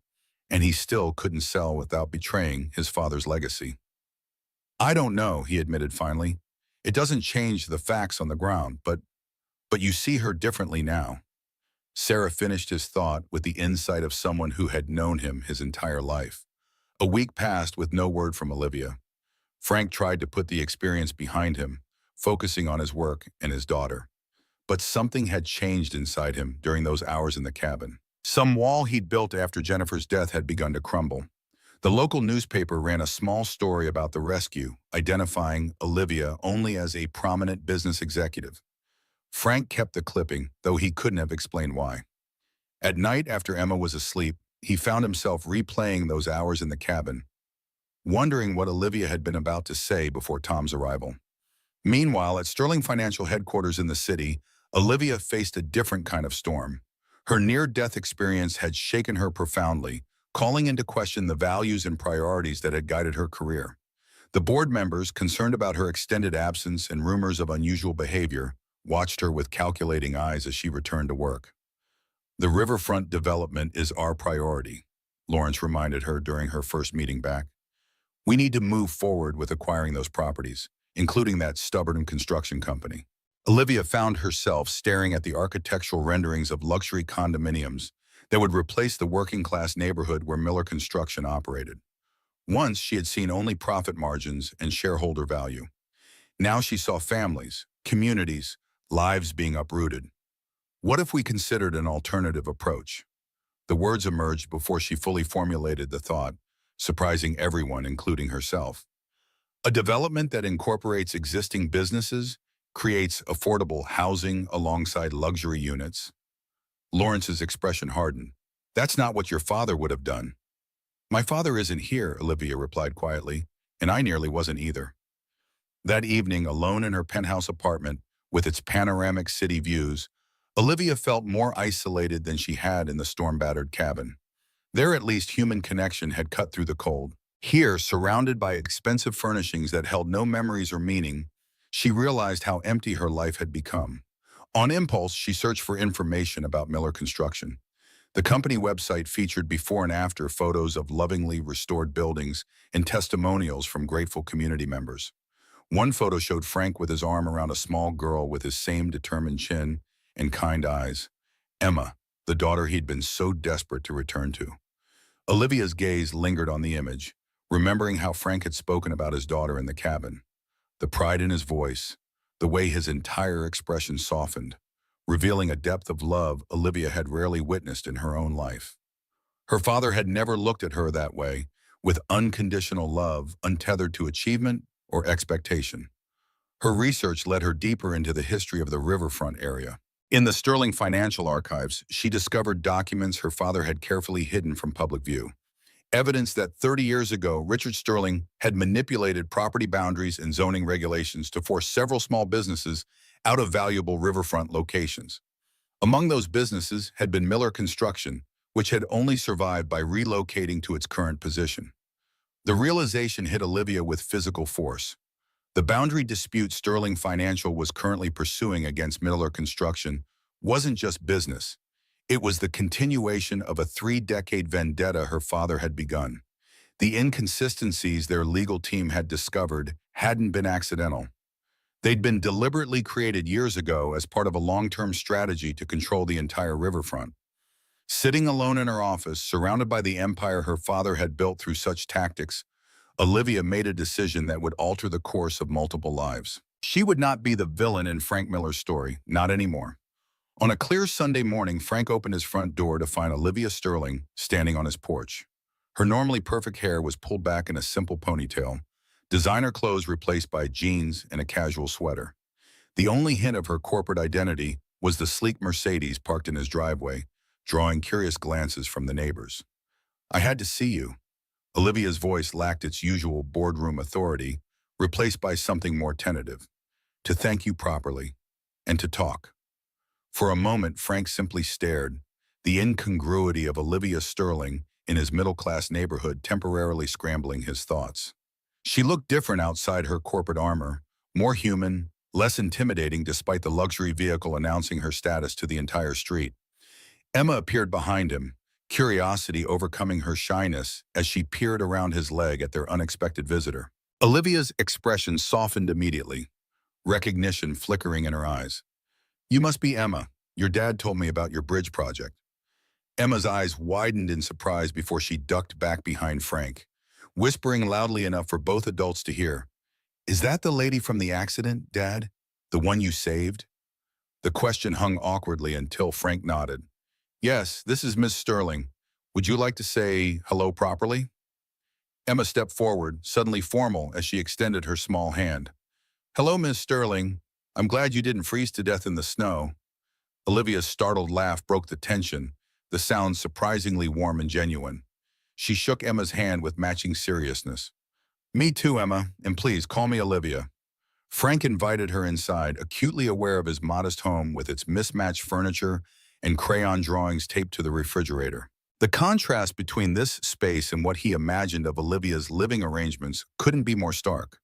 and he still couldn't sell without betraying his father's legacy. "I don't know," he admitted finally. "It doesn't change the facts on the ground, but you see her differently now." Sarah finished his thought with the insight of someone who had known him his entire life. A week passed with no word from Olivia. Frank tried to put the experience behind him, focusing on his work and his daughter. But something had changed inside him during those hours in the cabin. Some wall he'd built after Jennifer's death had begun to crumble. The local newspaper ran a small story about the rescue, identifying Olivia only as a prominent business executive. Frank kept the clipping, though he couldn't have explained why. At night, after Emma was asleep, he found himself replaying those hours in the cabin, wondering what Olivia had been about to say before Tom's arrival. Meanwhile, at Sterling Financial headquarters in the city, Olivia faced a different kind of storm. Her near-death experience had shaken her profoundly, calling into question the values and priorities that had guided her career. The board members, concerned about her extended absence and rumors of unusual behavior, watched her with calculating eyes as she returned to work. "The riverfront development is our priority," Lawrence reminded her during her first meeting back. "We need to move forward with acquiring those properties, including that stubborn construction company." Olivia found herself staring at the architectural renderings of luxury condominiums that would replace the working-class neighborhood where Miller Construction operated. Once, she had seen only profit margins and shareholder value. Now she saw families, communities, lives being uprooted. "What if we considered an alternative approach?" The words emerged before she fully formulated the thought, surprising everyone, including herself. "A development that incorporates existing businesses creates affordable housing alongside luxury units. Lawrence's expression hardened. That's not what your father would have done. My father isn't here, Olivia replied quietly, and I nearly wasn't either. That evening, alone in her penthouse apartment, with its panoramic city views, Olivia felt more isolated than she had in the storm-battered cabin. There at least human connection had cut through the cold. Here, surrounded by expensive furnishings that held no memories or meaning, she realized how empty her life had become. On impulse, she searched for information about Miller Construction. The company website featured before and after photos of lovingly restored buildings and testimonials from grateful community members. One photo showed Frank with his arm around a small girl with his same determined chin and kind eyes. Emma, the daughter he'd been so desperate to return to. Olivia's gaze lingered on the image, remembering how Frank had spoken about his daughter in the cabin. The pride in his voice, the way his entire expression softened, revealing a depth of love Olivia had rarely witnessed in her own life. Her father had never looked at her that way, with unconditional love untethered to achievement or expectation. Her research led her deeper into the history of the riverfront area. In the Sterling Financial Archives, she discovered documents her father had carefully hidden from public view. Evidence that 30 years ago, Richard Sterling had manipulated property boundaries and zoning regulations to force several small businesses out of valuable riverfront locations. Among those businesses had been Miller Construction, which had only survived by relocating to its current position. The realization hit Olivia with physical force. The boundary dispute Sterling Financial was currently pursuing against Miller Construction wasn't just business. It was the continuation of a 3-decade vendetta her father had begun. The inconsistencies their legal team had discovered hadn't been accidental. They'd been deliberately created years ago as part of a long-term strategy to control the entire riverfront. Sitting alone in her office, surrounded by the empire her father had built through such tactics, Olivia made a decision that would alter the course of multiple lives. She would not be the villain in Frank Miller's story, not anymore. On a clear Sunday morning, Frank opened his front door to find Olivia Sterling standing on his porch. Her normally perfect hair was pulled back in a simple ponytail, designer clothes replaced by jeans and a casual sweater. The only hint of her corporate identity was the sleek Mercedes parked in his driveway, drawing curious glances from the neighbors. I had to see you. Olivia's voice lacked its usual boardroom authority, replaced by something more tentative. To thank you properly, and to talk. For a moment, Frank simply stared, the incongruity of Olivia Sterling in his middle-class neighborhood temporarily scrambling his thoughts. She looked different outside her corporate armor, more human, less intimidating despite the luxury vehicle announcing her status to the entire street. Emma appeared behind him, curiosity overcoming her shyness as she peered around his leg at their unexpected visitor. Olivia's expression softened immediately, recognition flickering in her eyes. You must be Emma. Your dad told me about your bridge project. Emma's eyes widened in surprise before she ducked back behind Frank, whispering loudly enough for both adults to hear. Is that the lady from the accident, Dad? The one you saved? The question hung awkwardly until Frank nodded. Yes, this is Miss Sterling. Would you like to say hello properly? Emma stepped forward, suddenly formal as she extended her small hand. Hello, Miss Sterling. I'm glad you didn't freeze to death in the snow. Olivia's startled laugh broke the tension, the sound surprisingly warm and genuine. She shook Emma's hand with matching seriousness. Me too, Emma, and please call me Olivia. Frank invited her inside, acutely aware of his modest home with its mismatched furniture and crayon drawings taped to the refrigerator. The contrast between this space and what he imagined of Olivia's living arrangements couldn't be more stark.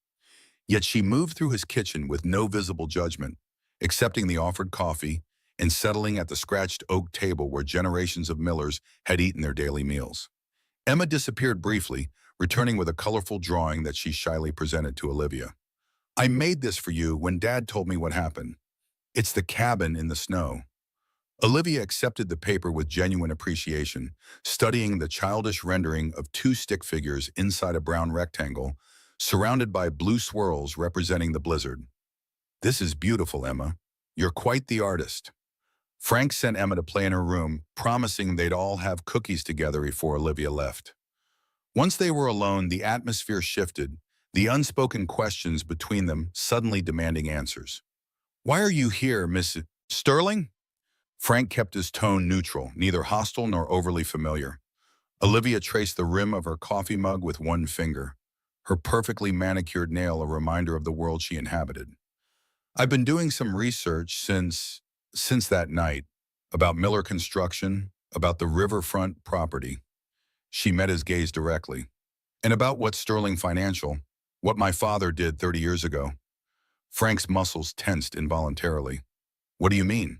Yet she moved through his kitchen with no visible judgment, accepting the offered coffee and settling at the scratched oak table where generations of Millers had eaten their daily meals. Emma disappeared briefly, returning with a colorful drawing that she shyly presented to Olivia. I made this for you when Dad told me what happened. It's the cabin in the snow. Olivia accepted the paper with genuine appreciation, studying the childish rendering of 2 stick figures inside a brown rectangle, surrounded by blue swirls representing the blizzard. This is beautiful, Emma. You're quite the artist. Frank sent Emma to play in her room, promising they'd all have cookies together before Olivia left. Once they were alone, the atmosphere shifted, the unspoken questions between them suddenly demanding answers. Why are you here, Miss Sterling? Frank kept his tone neutral, neither hostile nor overly familiar. Olivia traced the rim of her coffee mug with one finger, her perfectly manicured nail a reminder of the world she inhabited. I've been doing some research since that night about Miller Construction, about the riverfront property. She met his gaze directly. And about what Sterling Financial, what my father did 30 years ago. Frank's muscles tensed involuntarily. What do you mean?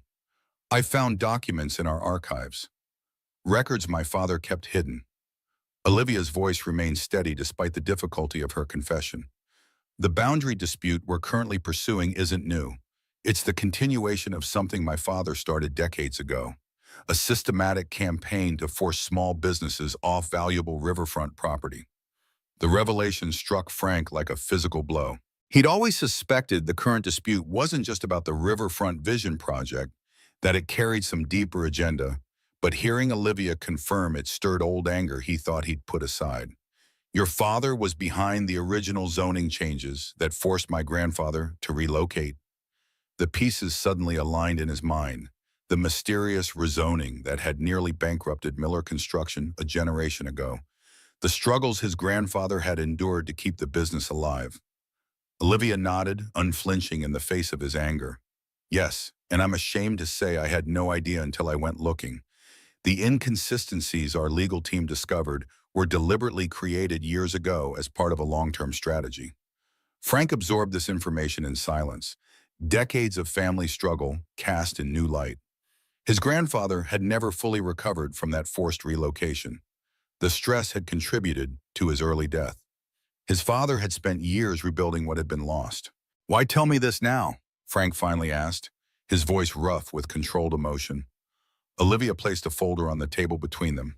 I found documents in our archives, records my father kept hidden. Olivia's voice remained steady despite the difficulty of her confession. The boundary dispute we're currently pursuing isn't new. It's the continuation of something my father started decades ago, a systematic campaign to force small businesses off valuable riverfront property. The revelation struck Frank like a physical blow. He'd always suspected the current dispute wasn't just about the Riverfront Vision project, that it carried some deeper agenda, but hearing Olivia confirm it stirred old anger he thought he'd put aside. Your father was behind the original zoning changes that forced my grandfather to relocate. The pieces suddenly aligned in his mind, the mysterious rezoning that had nearly bankrupted Miller Construction a generation ago, the struggles his grandfather had endured to keep the business alive. Olivia nodded, unflinching in the face of his anger. Yes, and I'm ashamed to say I had no idea until I went looking. The inconsistencies our legal team discovered were deliberately created years ago as part of a long-term strategy. Frank absorbed this information in silence, decades of family struggle cast in new light. His grandfather had never fully recovered from that forced relocation. The stress had contributed to his early death. His father had spent years rebuilding what had been lost. Why tell me this now? Frank finally asked, his voice rough with controlled emotion. Olivia placed a folder on the table between them.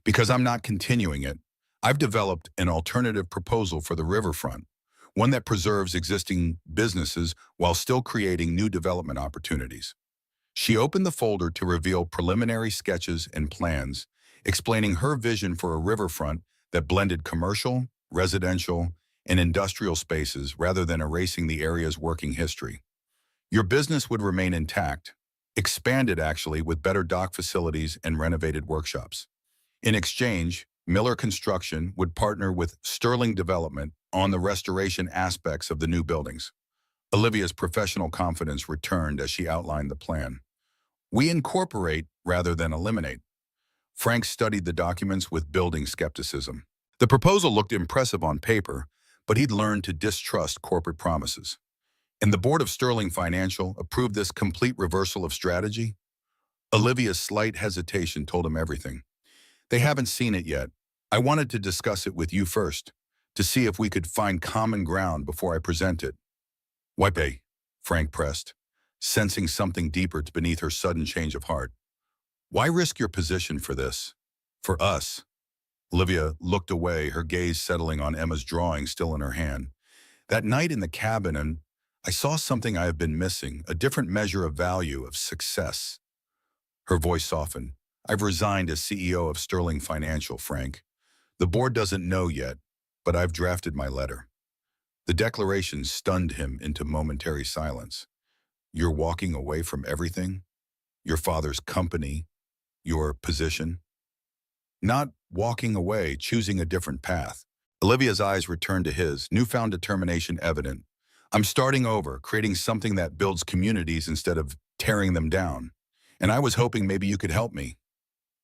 Because I'm not continuing it, I've developed an alternative proposal for the riverfront, one that preserves existing businesses while still creating new development opportunities. She opened the folder to reveal preliminary sketches and plans, explaining her vision for a riverfront that blended commercial, residential, and industrial spaces rather than erasing the area's working history. Your business would remain intact, expanded actually with better dock facilities and renovated workshops. In exchange, Miller Construction would partner with Sterling Development on the restoration aspects of the new buildings. Olivia's professional confidence returned as she outlined the plan. We incorporate rather than eliminate. Frank studied the documents with building skepticism. The proposal looked impressive on paper, but he'd learned to distrust corporate promises. And the board of Sterling Financial approved this complete reversal of strategy? Olivia's slight hesitation told him everything. They haven't seen it yet. I wanted to discuss it with you first, to see if we could find common ground before I present it. Why pay? Frank pressed, sensing something deeper beneath her sudden change of heart. Why risk your position for this? For us? Olivia looked away, her gaze settling on Emma's drawing still in her hand. That night in the cabin, and I saw something I have been missing, a different measure of value, of success. Her voice softened. I've resigned as CEO of Sterling Financial, Frank. The board doesn't know yet, but I've drafted my letter. The declaration stunned him into momentary silence. You're walking away from everything? Your father's company? Your position? Not walking away, choosing a different path. Olivia's eyes returned to his, newfound determination evident. I'm starting over, creating something that builds communities instead of tearing them down. And I was hoping maybe you could help me.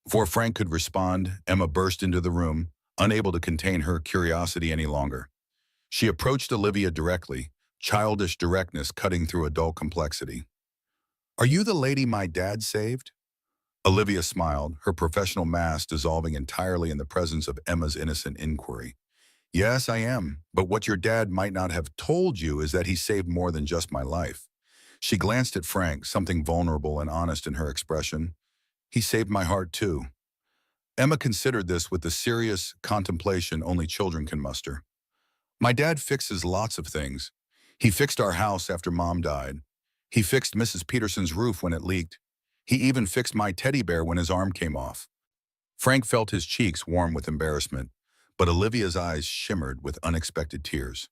Before Frank could respond, Emma burst into the room, unable to contain her curiosity any longer. She approached Olivia directly, childish directness cutting through adult complexity. Are you the lady my dad saved? Olivia smiled, her professional mask dissolving entirely in the presence of Emma's innocent inquiry. Yes, I am, but what your dad might not have told you is that he saved more than just my life. She glanced at Frank, something vulnerable and honest in her expression. He saved my heart too. Emma considered this with the serious contemplation only children can muster. My dad fixes lots of things. He fixed our house after Mom died. He fixed Mrs. Peterson's roof when it leaked. He even fixed my teddy bear when his arm came off. Frank felt his cheeks warm with embarrassment, but Olivia's eyes shimmered with unexpected tears.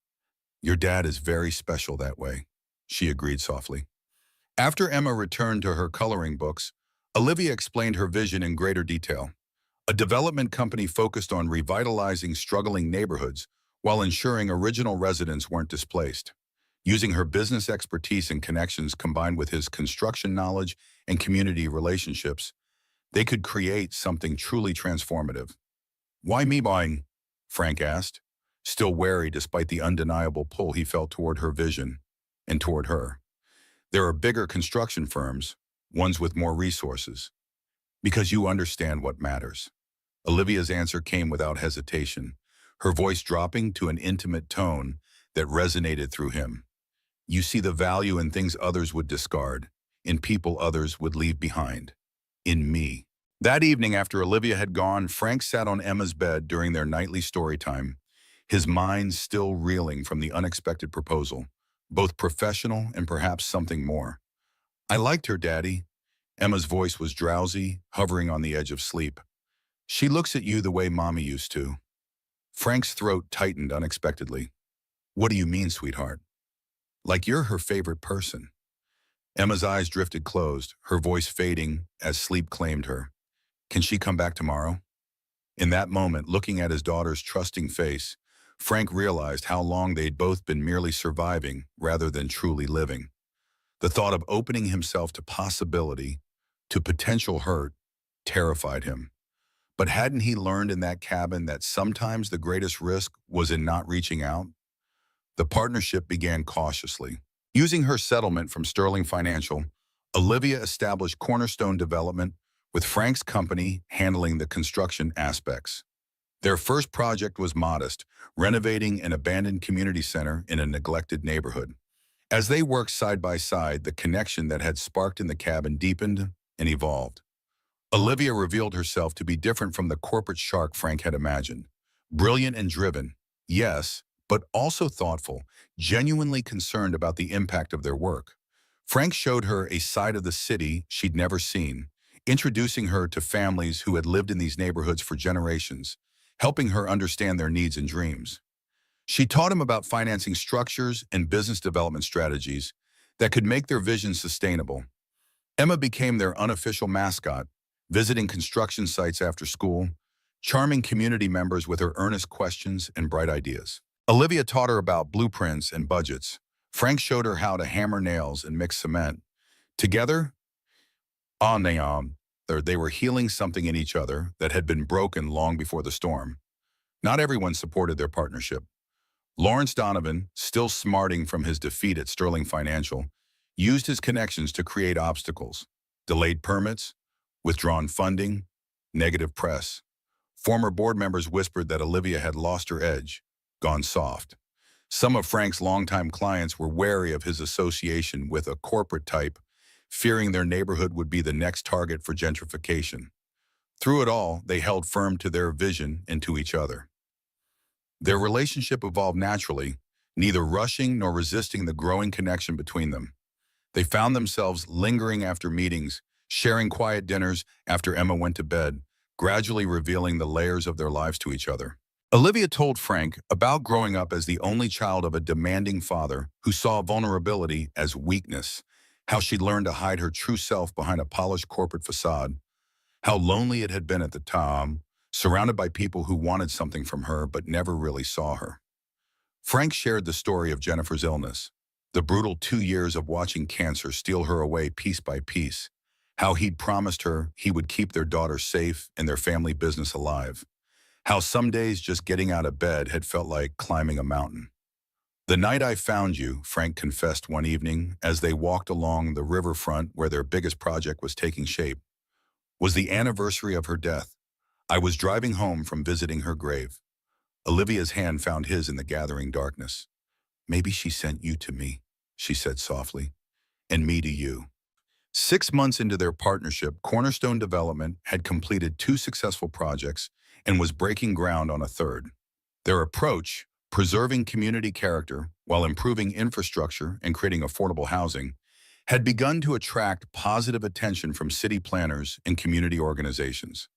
Your dad is very special that way, she agreed softly. After Emma returned to her coloring books, Olivia explained her vision in greater detail. A development company focused on revitalizing struggling neighborhoods while ensuring original residents weren't displaced. Using her business expertise and connections combined with his construction knowledge and community relationships, they could create something truly transformative. Why me buying? Frank asked, still wary despite the undeniable pull he felt toward her vision and toward her. There are bigger construction firms, ones with more resources. Because you understand what matters. Olivia's answer came without hesitation, her voice dropping to an intimate tone that resonated through him. You see the value in things others would discard, in people others would leave behind. In me. That evening after Olivia had gone, Frank sat on Emma's bed during their nightly story time, his mind still reeling from the unexpected proposal, both professional and perhaps something more. I liked her, Daddy. Emma's voice was drowsy, hovering on the edge of sleep. She looks at you the way Mommy used to. Frank's throat tightened unexpectedly. What do you mean, sweetheart? Like you're her favorite person. Emma's eyes drifted closed, her voice fading as sleep claimed her. Can she come back tomorrow? In that moment, looking at his daughter's trusting face, Frank realized how long they'd both been merely surviving rather than truly living. The thought of opening himself to possibility, to potential hurt, terrified him. But hadn't he learned in that cabin that sometimes the greatest risk was in not reaching out? The partnership began cautiously. Using her settlement from Sterling Financial, Olivia established Cornerstone Development, with Frank's company handling the construction aspects. Their first project was modest, renovating an abandoned community center in a neglected neighborhood. As they worked side by side, the connection that had sparked in the cabin deepened and evolved. Olivia revealed herself to be different from the corporate shark Frank had imagined. Brilliant and driven, yes, but also thoughtful, genuinely concerned about the impact of their work. Frank showed her a side of the city she'd never seen, introducing her to families who had lived in these neighborhoods for generations, helping her understand their needs and dreams. She taught him about financing structures and business development strategies that could make their vision sustainable. Emma became their unofficial mascot, visiting construction sites after school, charming community members with her earnest questions and bright ideas. Olivia taught her about blueprints and budgets. Frank showed her how to hammer nails and mix cement. Together, they were healing something in each other that had been broken long before the storm. Not everyone supported their partnership. Lawrence Donovan, still smarting from his defeat at Sterling Financial, used his connections to create obstacles, delayed permits, withdrawn funding, negative press. Former board members whispered that Olivia had lost her edge, gone soft. Some of Frank's longtime clients were wary of his association with a corporate type, fearing their neighborhood would be the next target for gentrification. Through it all, they held firm to their vision and to each other. Their relationship evolved naturally, neither rushing nor resisting the growing connection between them. They found themselves lingering after meetings, sharing quiet dinners after Emma went to bed, gradually revealing the layers of their lives to each other. Olivia told Frank about growing up as the only child of a demanding father who saw vulnerability as weakness, how she learned to hide her true self behind a polished corporate facade, how lonely it had been at the time, surrounded by people who wanted something from her but never really saw her. Frank shared the story of Jennifer's illness, the brutal 2 years of watching cancer steal her away piece by piece, how he'd promised her he would keep their daughter safe and their family business alive, how some days just getting out of bed had felt like climbing a mountain. The night I found you, Frank confessed one evening as they walked along the riverfront where their biggest project was taking shape, was the anniversary of her death. I was driving home from visiting her grave. Olivia's hand found his in the gathering darkness. Maybe she sent you to me, she said softly, and me to you. 6 months into their partnership, Cornerstone Development had completed 2 successful projects and was breaking ground on a third. Their approach, preserving community character while improving infrastructure and creating affordable housing, had begun to attract positive attention from city planners and community organizations.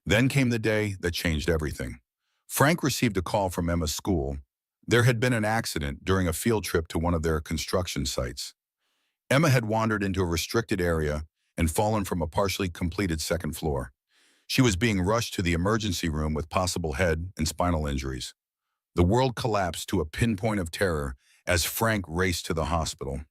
Then came the day that changed everything. Frank received a call from Emma's school. There had been an accident during a field trip to one of their construction sites. Emma had wandered into a restricted area and fallen from a partially completed second floor. She was being rushed to the emergency room with possible head and spinal injuries. The world collapsed to a pinpoint of terror as Frank raced to the hospital.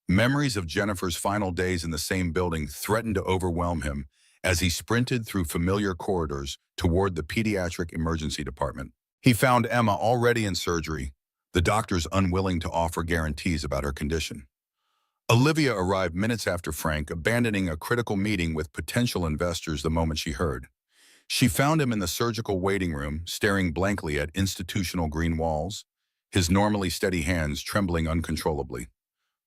Memories of Jennifer's final days in the same building threatened to overwhelm him as he sprinted through familiar corridors toward the pediatric emergency department. He found Emma already in surgery, the doctors unwilling to offer guarantees about her condition. Olivia arrived minutes after Frank, abandoning a critical meeting with potential investors the moment she heard. She found him in the surgical waiting room, staring blankly at institutional green walls, his normally steady hands trembling uncontrollably.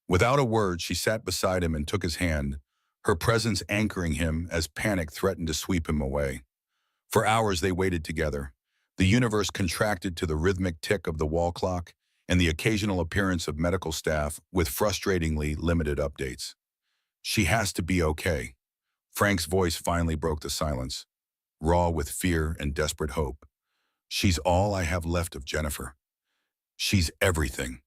Without a word, she sat beside him and took his hand, her presence anchoring him as panic threatened to sweep him away. For hours they waited together, the universe contracted to the rhythmic tick of the wall clock and the occasional appearance of medical staff with frustratingly limited updates. "She has to be okay." Frank's voice finally broke the silence, raw with fear and desperate hope. "She's all I have left of Jennifer. She's everything."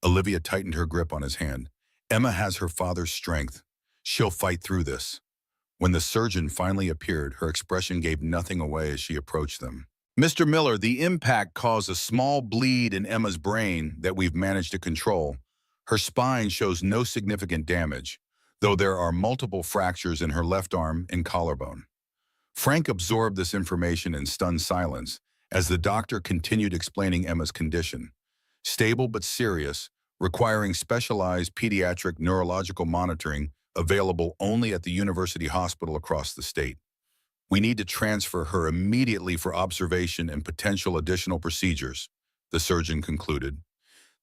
Olivia tightened her grip on his hand. "Emma has her father's strength. She'll fight through this." When the surgeon finally appeared, her expression gave nothing away as she approached them. "Mr. Miller, the impact caused a small bleed in Emma's brain that we've managed to control. Her spine shows no significant damage, though there are multiple fractures in her left arm and collarbone." Frank absorbed this information in stunned silence as the doctor continued explaining Emma's condition. Stable but serious, requiring specialized pediatric neurological monitoring available only at the university hospital across the state. "We need to transfer her immediately for observation and potential additional procedures," the surgeon concluded.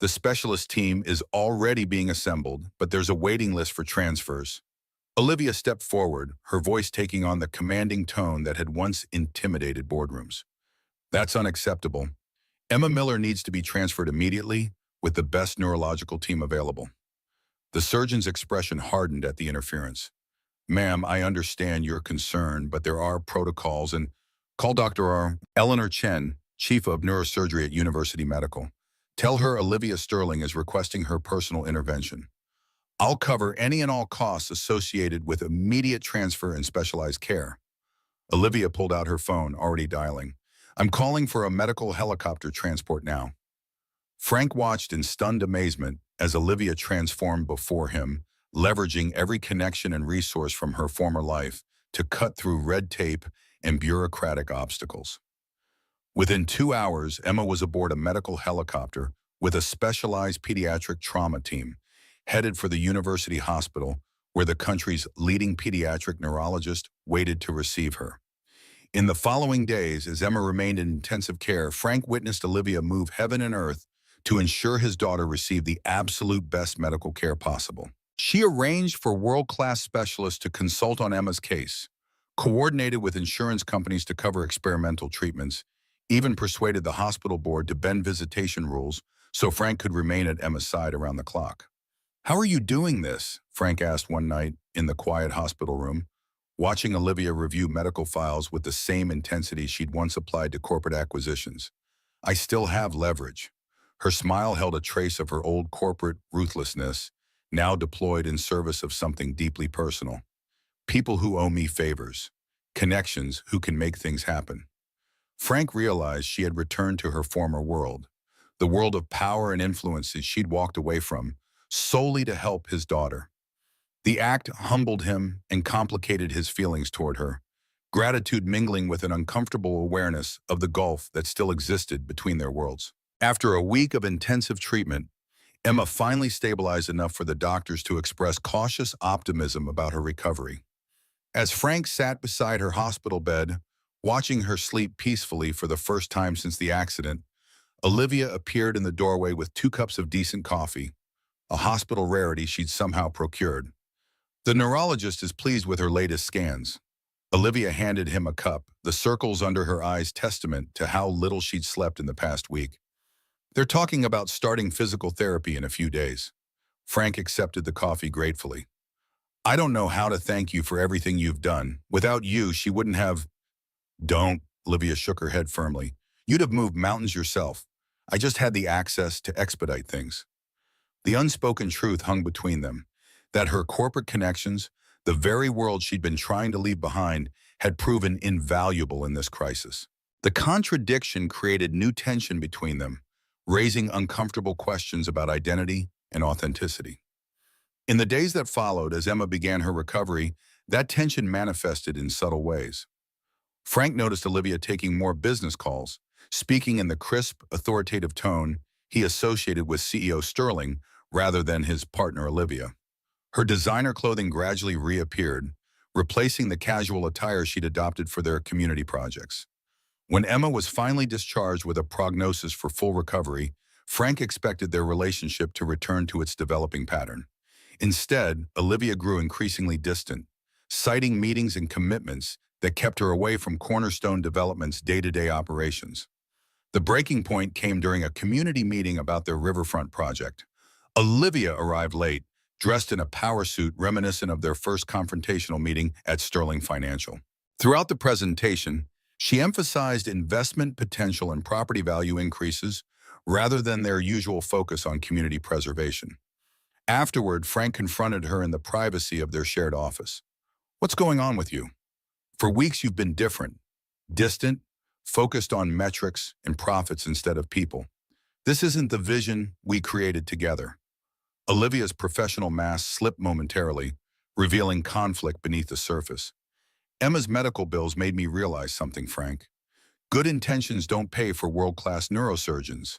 "The specialist team is already being assembled, but there's a waiting list for transfers." Olivia stepped forward, her voice taking on the commanding tone that had once intimidated boardrooms. "That's unacceptable. Emma Miller needs to be transferred immediately with the best neurological team available." The surgeon's expression hardened at the interference. "Ma'am, I understand your concern, but there are protocols and call Dr. R. Eleanor Chen, Chief of Neurosurgery at University Medical. Tell her Olivia Sterling is requesting her personal intervention. I'll cover any and all costs associated with immediate transfer and specialized care." Olivia pulled out her phone, already dialing. "I'm calling for a medical helicopter transport now." Frank watched in stunned amazement as Olivia transformed before him, leveraging every connection and resource from her former life to cut through red tape and bureaucratic obstacles. Within 2 hours, Emma was aboard a medical helicopter with a specialized pediatric trauma team, headed for the university hospital where the country's leading pediatric neurologist waited to receive her. In the following days, as Emma remained in intensive care, Frank witnessed Olivia move heaven and earth to ensure his daughter received the absolute best medical care possible. She arranged for world-class specialists to consult on Emma's case, coordinated with insurance companies to cover experimental treatments, even persuaded the hospital board to bend visitation rules so Frank could remain at Emma's side around the clock. "How are you doing this?" Frank asked one night in the quiet hospital room, watching Olivia review medical files with the same intensity she'd once applied to corporate acquisitions. "I still have leverage." Her smile held a trace of her old corporate ruthlessness, now deployed in service of something deeply personal. "People who owe me favors. Connections who can make things happen." Frank realized she had returned to her former world, the world of power and influences she'd walked away from, solely to help his daughter. The act humbled him and complicated his feelings toward her, gratitude mingling with an uncomfortable awareness of the gulf that still existed between their worlds. After a week of intensive treatment, Emma finally stabilized enough for the doctors to express cautious optimism about her recovery. As Frank sat beside her hospital bed, watching her sleep peacefully for the first time since the accident, Olivia appeared in the doorway with 2 cups of decent coffee, a hospital rarity she'd somehow procured. "The neurologist is pleased with her latest scans." Olivia handed him a cup, the circles under her eyes testament to how little she'd slept in the past week. "They're talking about starting physical therapy in a few days." Frank accepted the coffee gratefully. "I don't know how to thank you for everything you've done. Without you, she wouldn't have—" "Don't," Olivia shook her head firmly. "You'd have moved mountains yourself. I just had the access to expedite things." The unspoken truth hung between them, that her corporate connections, the very world she'd been trying to leave behind, had proven invaluable in this crisis. The contradiction created new tension between them, raising uncomfortable questions about identity and authenticity. In the days that followed, as Emma began her recovery, that tension manifested in subtle ways. Frank noticed Olivia taking more business calls, speaking in the crisp, authoritative tone he associated with CEO Sterling rather than his partner Olivia. Her designer clothing gradually reappeared, replacing the casual attire she'd adopted for their community projects. When Emma was finally discharged with a prognosis for full recovery, Frank expected their relationship to return to its developing pattern. Instead, Olivia grew increasingly distant, citing meetings and commitments that kept her away from Cornerstone Development's day-to-day operations. The breaking point came during a community meeting about their riverfront project. Olivia arrived late, dressed in a power suit reminiscent of their first confrontational meeting at Sterling Financial. Throughout the presentation, she emphasized investment potential and property value increases rather than their usual focus on community preservation. Afterward, Frank confronted her in the privacy of their shared office. "What's going on with you? For weeks you've been different, distant, focused on metrics and profits instead of people. This isn't the vision we created together." Olivia's professional mask slipped momentarily, revealing conflict beneath the surface. "Emma's medical bills made me realize something, Frank. Good intentions don't pay for world-class neurosurgeons.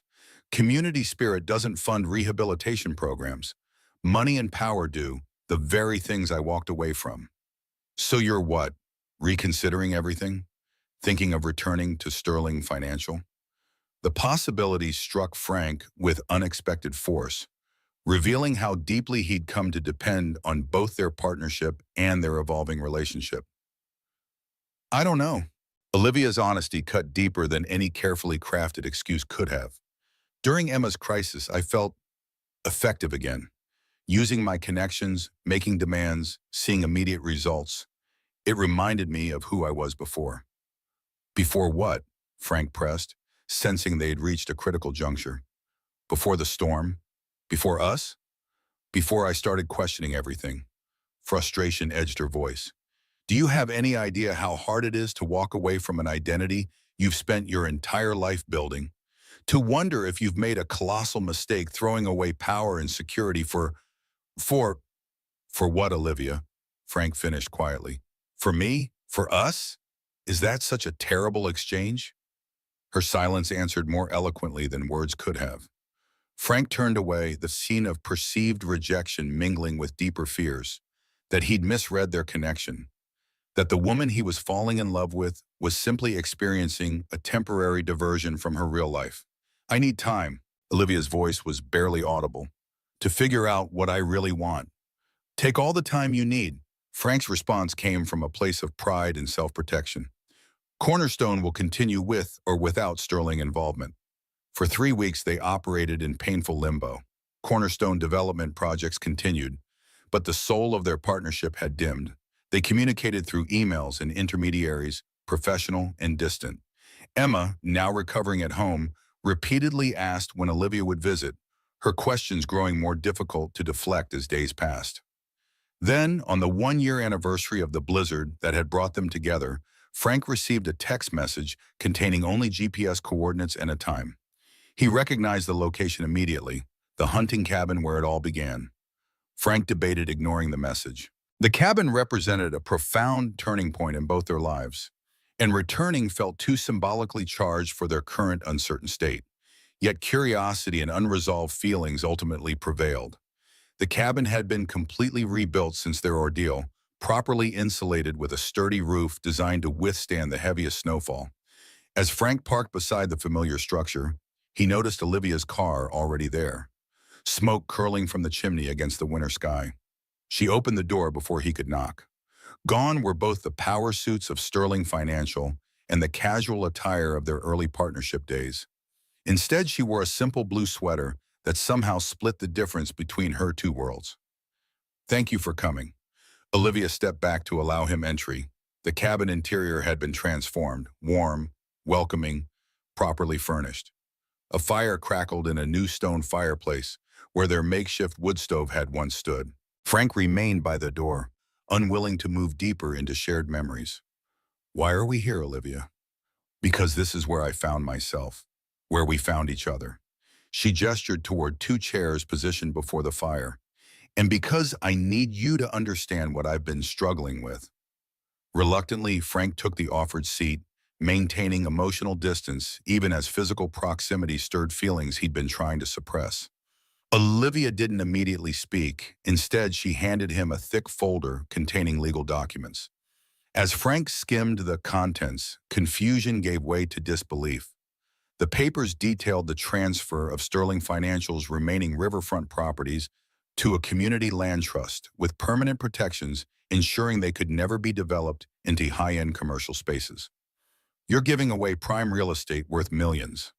Community spirit doesn't fund rehabilitation programs. Money and power do, the very things I walked away from." "So you're what? Reconsidering everything? Thinking of returning to Sterling Financial?" The possibility struck Frank with unexpected force, revealing how deeply he'd come to depend on both their partnership and their evolving relationship. "I don't know." Olivia's honesty cut deeper than any carefully crafted excuse could have. "During Emma's crisis, I felt effective again, using my connections, making demands, seeing immediate results. It reminded me of who I was before." "Before what?" Frank pressed, sensing they had reached a critical juncture. "Before the storm? Before us?" "Before I started questioning everything." Frustration edged her voice. "Do you have any idea how hard it is to walk away from an identity you've spent your entire life building? To wonder if you've made a colossal mistake throwing away power and security for, for what, Olivia?" Frank finished quietly. "For me? For us? Is that such a terrible exchange?" Her silence answered more eloquently than words could have. Frank turned away, the scene of perceived rejection mingling with deeper fears, that he'd misread their connection, that the woman he was falling in love with was simply experiencing a temporary diversion from her real life. "I need time," Olivia's voice was barely audible, "to figure out what I really want." "Take all the time you need." Frank's response came from a place of pride and self-protection. "Cornerstone will continue with or without Sterling involvement." For 3 weeks, they operated in painful limbo. Cornerstone development projects continued, but the soul of their partnership had dimmed. They communicated through emails and intermediaries, professional and distant. Emma, now recovering at home, repeatedly asked when Olivia would visit, her questions growing more difficult to deflect as days passed. Then, on the 1-year anniversary of the blizzard that had brought them together, Frank received a text message containing only GPS coordinates and a time. He recognized the location immediately, the hunting cabin where it all began. Frank debated ignoring the message. The cabin represented a profound turning point in both their lives, and returning felt too symbolically charged for their current uncertain state. Yet curiosity and unresolved feelings ultimately prevailed. The cabin had been completely rebuilt since their ordeal, properly insulated with a sturdy roof designed to withstand the heaviest snowfall. As Frank parked beside the familiar structure, he noticed Olivia's car already there, smoke curling from the chimney against the winter sky. She opened the door before he could knock. Gone were both the power suits of Sterling Financial and the casual attire of their early partnership days. Instead, she wore a simple blue sweater that somehow split the difference between her two worlds. "Thank you for coming." Olivia stepped back to allow him entry. The cabin interior had been transformed, warm, welcoming, properly furnished. A fire crackled in a new stone fireplace where their makeshift wood stove had once stood. Frank remained by the door, unwilling to move deeper into shared memories. Why are we here, Olivia? Because this is where I found myself, where we found each other. She gestured toward two chairs positioned before the fire. And because I need you to understand what I've been struggling with. Reluctantly, Frank took the offered seat, maintaining emotional distance even as physical proximity stirred feelings he'd been trying to suppress. Olivia didn't immediately speak. Instead, she handed him a thick folder containing legal documents. As Frank skimmed the contents, confusion gave way to disbelief. The papers detailed the transfer of Sterling Financial's remaining riverfront properties to a community land trust with permanent protections ensuring they could never be developed into high-end commercial spaces. You're giving away prime real estate worth millions.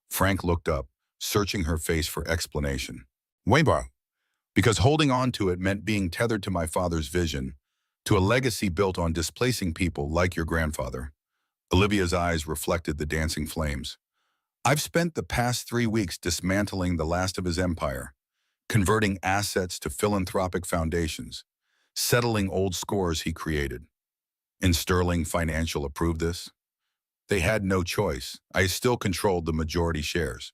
Frank looked up, searching her face for explanation. Waybar, because holding on to it meant being tethered to my father's vision, to a legacy built on displacing people like your grandfather. Olivia's eyes reflected the dancing flames. I've spent the past 3 weeks dismantling the last of his empire, converting assets to philanthropic foundations, settling old scores he created. And Sterling Financial approved this? They had no choice. I still controlled the majority shares.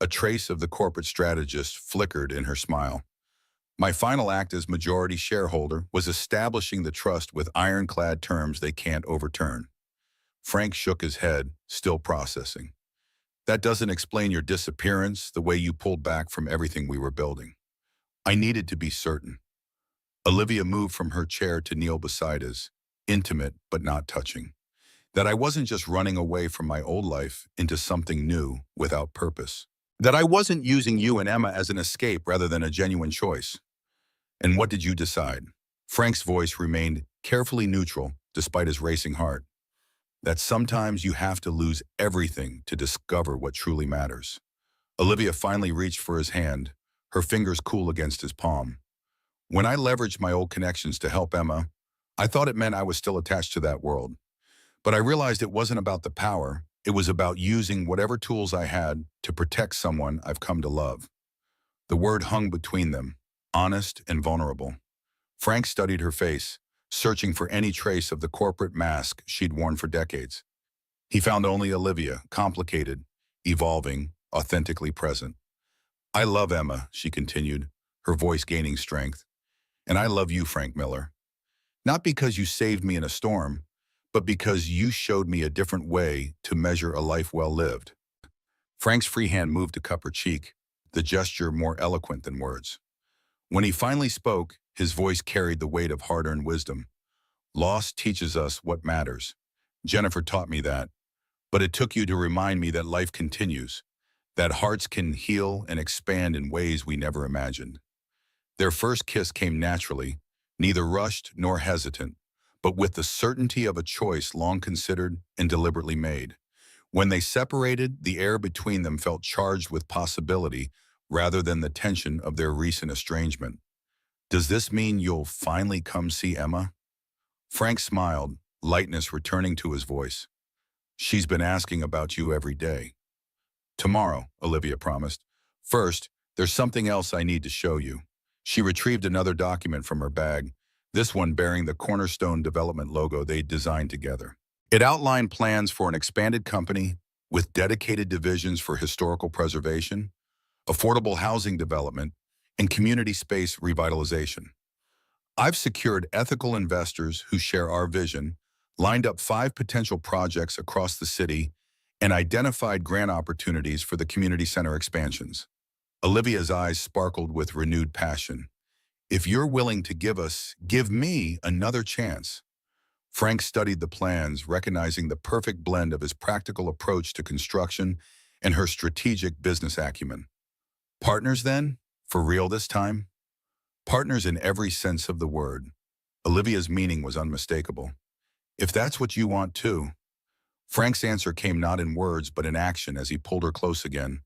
A trace of the corporate strategist flickered in her smile. My final act as majority shareholder was establishing the trust with ironclad terms they can't overturn. Frank shook his head, still processing. That doesn't explain your disappearance, the way you pulled back from everything we were building. I needed to be certain. Olivia moved from her chair to kneel beside us, intimate but not touching. That I wasn't just running away from my old life into something new without purpose. That I wasn't using you and Emma as an escape rather than a genuine choice. And what did you decide? Frank's voice remained carefully neutral despite his racing heart. That sometimes you have to lose everything to discover what truly matters. Olivia finally reached for his hand, her fingers cool against his palm. When I leveraged my old connections to help Emma, I thought it meant I was still attached to that world. But I realized it wasn't about the power, it was about using whatever tools I had to protect someone I've come to love. The word hung between them, honest and vulnerable. Frank studied her face, searching for any trace of the corporate mask she'd worn for decades. He found only Olivia, complicated, evolving, authentically present. I love Emma, she continued, her voice gaining strength. And I love you, Frank Miller. Not because you saved me in a storm, but because you showed me a different way to measure a life well lived. Frank's free hand moved to cup her cheek, the gesture more eloquent than words. When he finally spoke, his voice carried the weight of hard-earned wisdom. Loss teaches us what matters. Jennifer taught me that. But it took you to remind me that life continues, that hearts can heal and expand in ways we never imagined. Their first kiss came naturally, neither rushed nor hesitant, but with the certainty of a choice long considered and deliberately made. When they separated, the air between them felt charged with possibility rather than the tension of their recent estrangement. Does this mean you'll finally come see Emma? Frank smiled, lightness returning to his voice. She's been asking about you every day. Tomorrow, Olivia promised. First, there's something else I need to show you. She retrieved another document from her bag, this one bearing the Cornerstone Development logo they'd designed together. It outlined plans for an expanded company with dedicated divisions for historical preservation, affordable housing development, and community space revitalization. I've secured ethical investors who share our vision, lined up 5 potential projects across the city, and identified grant opportunities for the community center expansions. Olivia's eyes sparkled with renewed passion. If you're willing to give me another chance. Frank studied the plans, recognizing the perfect blend of his practical approach to construction and her strategic business acumen. Partners then? For real this time? Partners in every sense of the word. Olivia's meaning was unmistakable. If that's what you want too. Frank's answer came not in words but in action as he pulled her close again,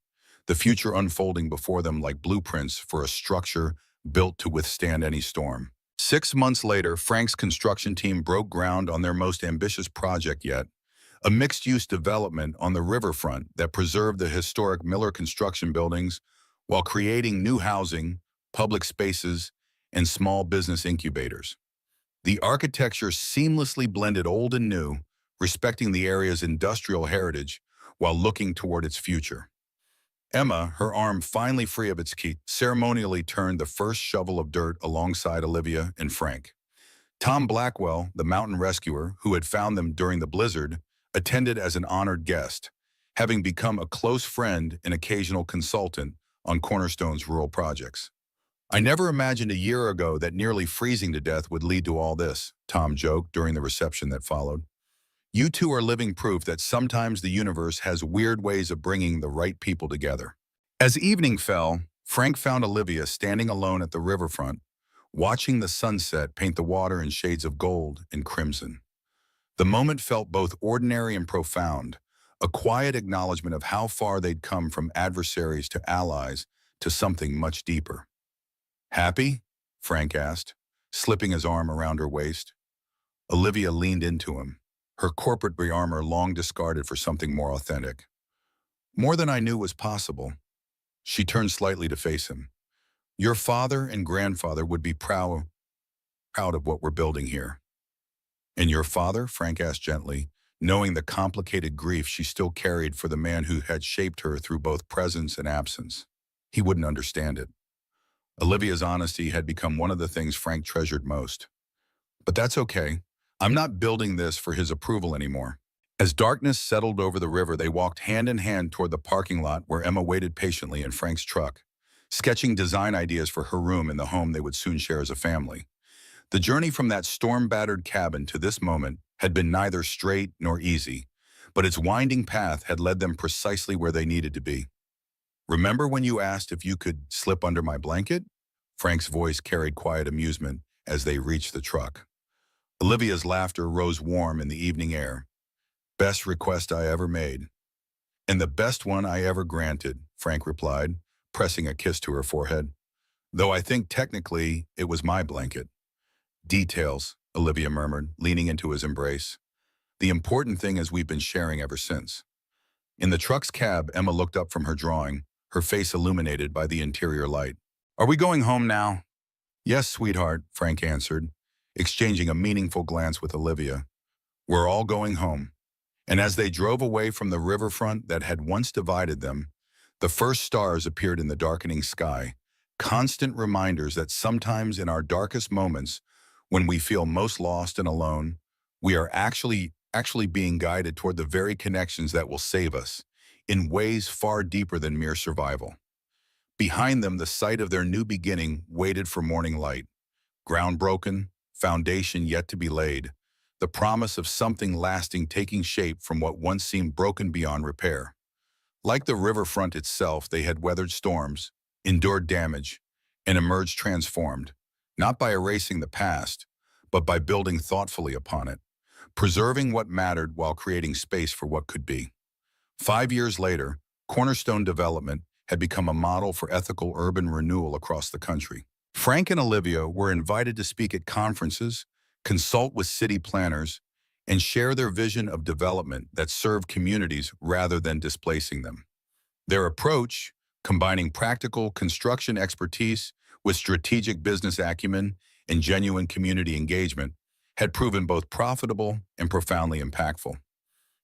the future unfolding before them like blueprints for a structure built to withstand any storm. 6 months later, Frank's construction team broke ground on their most ambitious project yet, a mixed-use development on the riverfront that preserved the historic Miller construction buildings while creating new housing, public spaces, and small business incubators. The architecture seamlessly blended old and new, respecting the area's industrial heritage while looking toward its future. Emma, her arm finally free of its key, ceremonially turned the first shovel of dirt alongside Olivia and Frank. Tom Blackwell, the mountain rescuer who had found them during the blizzard, attended as an honored guest, having become a close friend and occasional consultant on Cornerstone's rural projects. "I never imagined a year ago that nearly freezing to death would lead to all this," Tom joked during the reception that followed. "You two are living proof that sometimes the universe has weird ways of bringing the right people together." As evening fell, Frank found Olivia standing alone at the riverfront, watching the sunset paint the water in shades of gold and crimson. The moment felt both ordinary and profound, a quiet acknowledgement of how far they'd come from adversaries to allies to something much deeper. "Happy?" Frank asked, slipping his arm around her waist. Olivia leaned into him, her corporate armor long discarded for something more authentic. "More than I knew was possible." She turned slightly to face him. "Your father and grandfather would be proud of what we're building here." "And your father?" Frank asked gently, knowing the complicated grief she still carried for the man who had shaped her through both presence and absence. He wouldn't understand it. Olivia's honesty had become one of the things Frank treasured most. "But that's okay. I'm not building this for his approval anymore." As darkness settled over the river, they walked hand in hand toward the parking lot where Emma waited patiently in Frank's truck, sketching design ideas for her room in the home they would soon share as a family. The journey from that storm-battered cabin to this moment had been neither straight nor easy, but its winding path had led them precisely where they needed to be. "Remember when you asked if you could slip under my blanket?" Frank's voice carried quiet amusement as they reached the truck. Olivia's laughter rose warm in the evening air. "Best request I ever made." "And the best one I ever granted," Frank replied, pressing a kiss to her forehead. "Though I think technically it was my blanket." "Details," Olivia murmured, leaning into his embrace. "The important thing is we've been sharing ever since." In the truck's cab, Emma looked up from her drawing, her face illuminated by the interior light. "Are we going home now?" "Yes, sweetheart," Frank answered, exchanging a meaningful glance with Olivia. "We're all going home." And as they drove away from the riverfront that had once divided them, the first stars appeared in the darkening sky, constant reminders that sometimes in our darkest moments, when we feel most lost and alone, we are actually being guided toward the very connections that will save us, in ways far deeper than mere survival. Behind them, the sight of their new beginning waited for morning light. Ground broken, foundation yet to be laid, the promise of something lasting taking shape from what once seemed broken beyond repair. Like the riverfront itself, they had weathered storms, endured damage, and emerged transformed, not by erasing the past, but by building thoughtfully upon it, preserving what mattered while creating space for what could be. 5 years later, Cornerstone Development had become a model for ethical urban renewal across the country. Frank and Olivia were invited to speak at conferences, consult with city planners, and share their vision of development that served communities rather than displacing them. Their approach, combining practical construction expertise with strategic business acumen and genuine community engagement, had proven both profitable and profoundly impactful.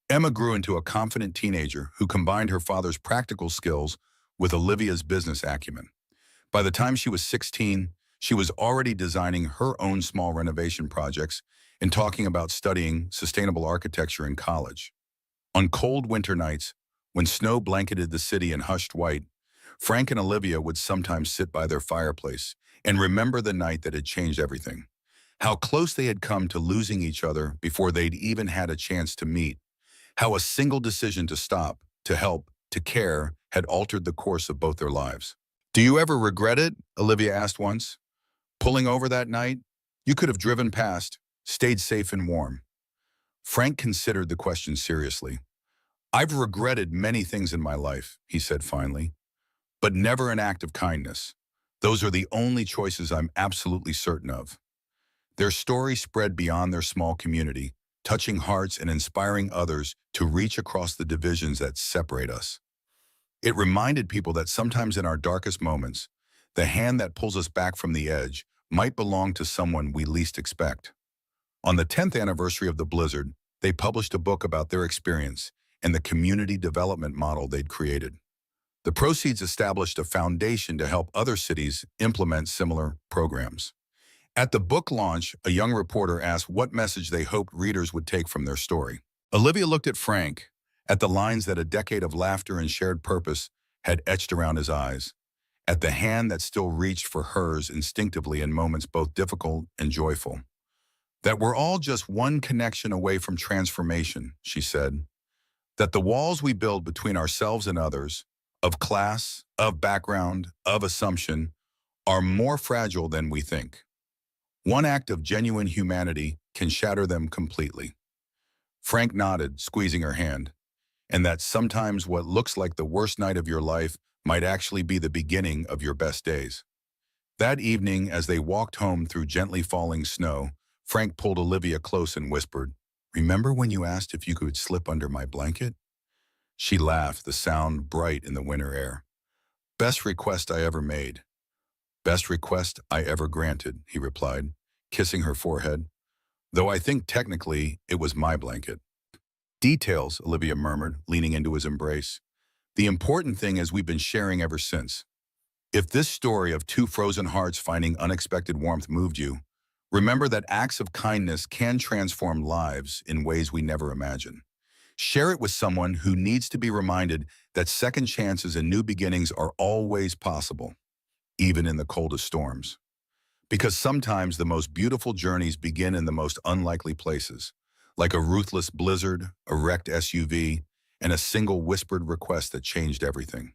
Emma grew into a confident teenager who combined her father's practical skills with Olivia's business acumen. By the time she was 16, she was already designing her own small renovation projects and talking about studying sustainable architecture in college. On cold winter nights, when snow blanketed the city in hushed white, Frank and Olivia would sometimes sit by their fireplace and remember the night that had changed everything. How close they had come to losing each other before they'd even had a chance to meet. How a single decision to stop, to help, to care had altered the course of both their lives. "Do you ever regret it?" Olivia asked once. "Pulling over that night? You could have driven past, stayed safe and warm." Frank considered the question seriously. "I've regretted many things in my life," he said finally, "but never an act of kindness. Those are the only choices I'm absolutely certain of." Their story spread beyond their small community, touching hearts and inspiring others to reach across the divisions that separate us. It reminded people that sometimes in our darkest moments, the hand that pulls us back from the edge might belong to someone we least expect. On the 10th anniversary of the blizzard, they published a book about their experience and the community development model they'd created. The proceeds established a foundation to help other cities implement similar programs. At the book launch, a young reporter asked what message they hoped readers would take from their story. Olivia looked at Frank, at the lines that a decade of laughter and shared purpose had etched around his eyes, at the hand that still reached for hers instinctively in moments both difficult and joyful. That we're all just one connection away from transformation, she said. That the walls we build between ourselves and others, of class, of background, of assumption, are more fragile than we think. One act of genuine humanity can shatter them completely. Frank nodded, squeezing her hand, and that sometimes what looks like the worst night of your life might actually be the beginning of your best days. That evening, as they walked home through gently falling snow, Frank pulled Olivia close and whispered, "Remember when you asked if you could slip under my blanket?" She laughed, the sound bright in the winter air. "Best request I ever made. Best request I ever granted," he replied, kissing her forehead. "Though I think technically it was my blanket." "Details," Olivia murmured, leaning into his embrace. "The important thing is we've been sharing ever since. If this story of two frozen hearts finding unexpected warmth moved you, remember that acts of kindness can transform lives in ways we never imagine. Share it with someone who needs to be reminded that second chances and new beginnings are always possible, even in the coldest storms. Because sometimes the most beautiful journeys begin in the most unlikely places, like a ruthless blizzard, a wrecked SUV, and a single whispered request that changed everything."